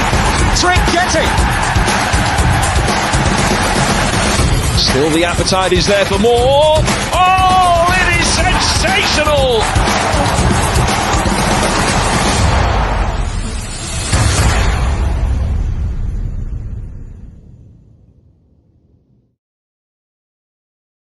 trick getting. Still the appetite is there for more. Oh, it is sensational!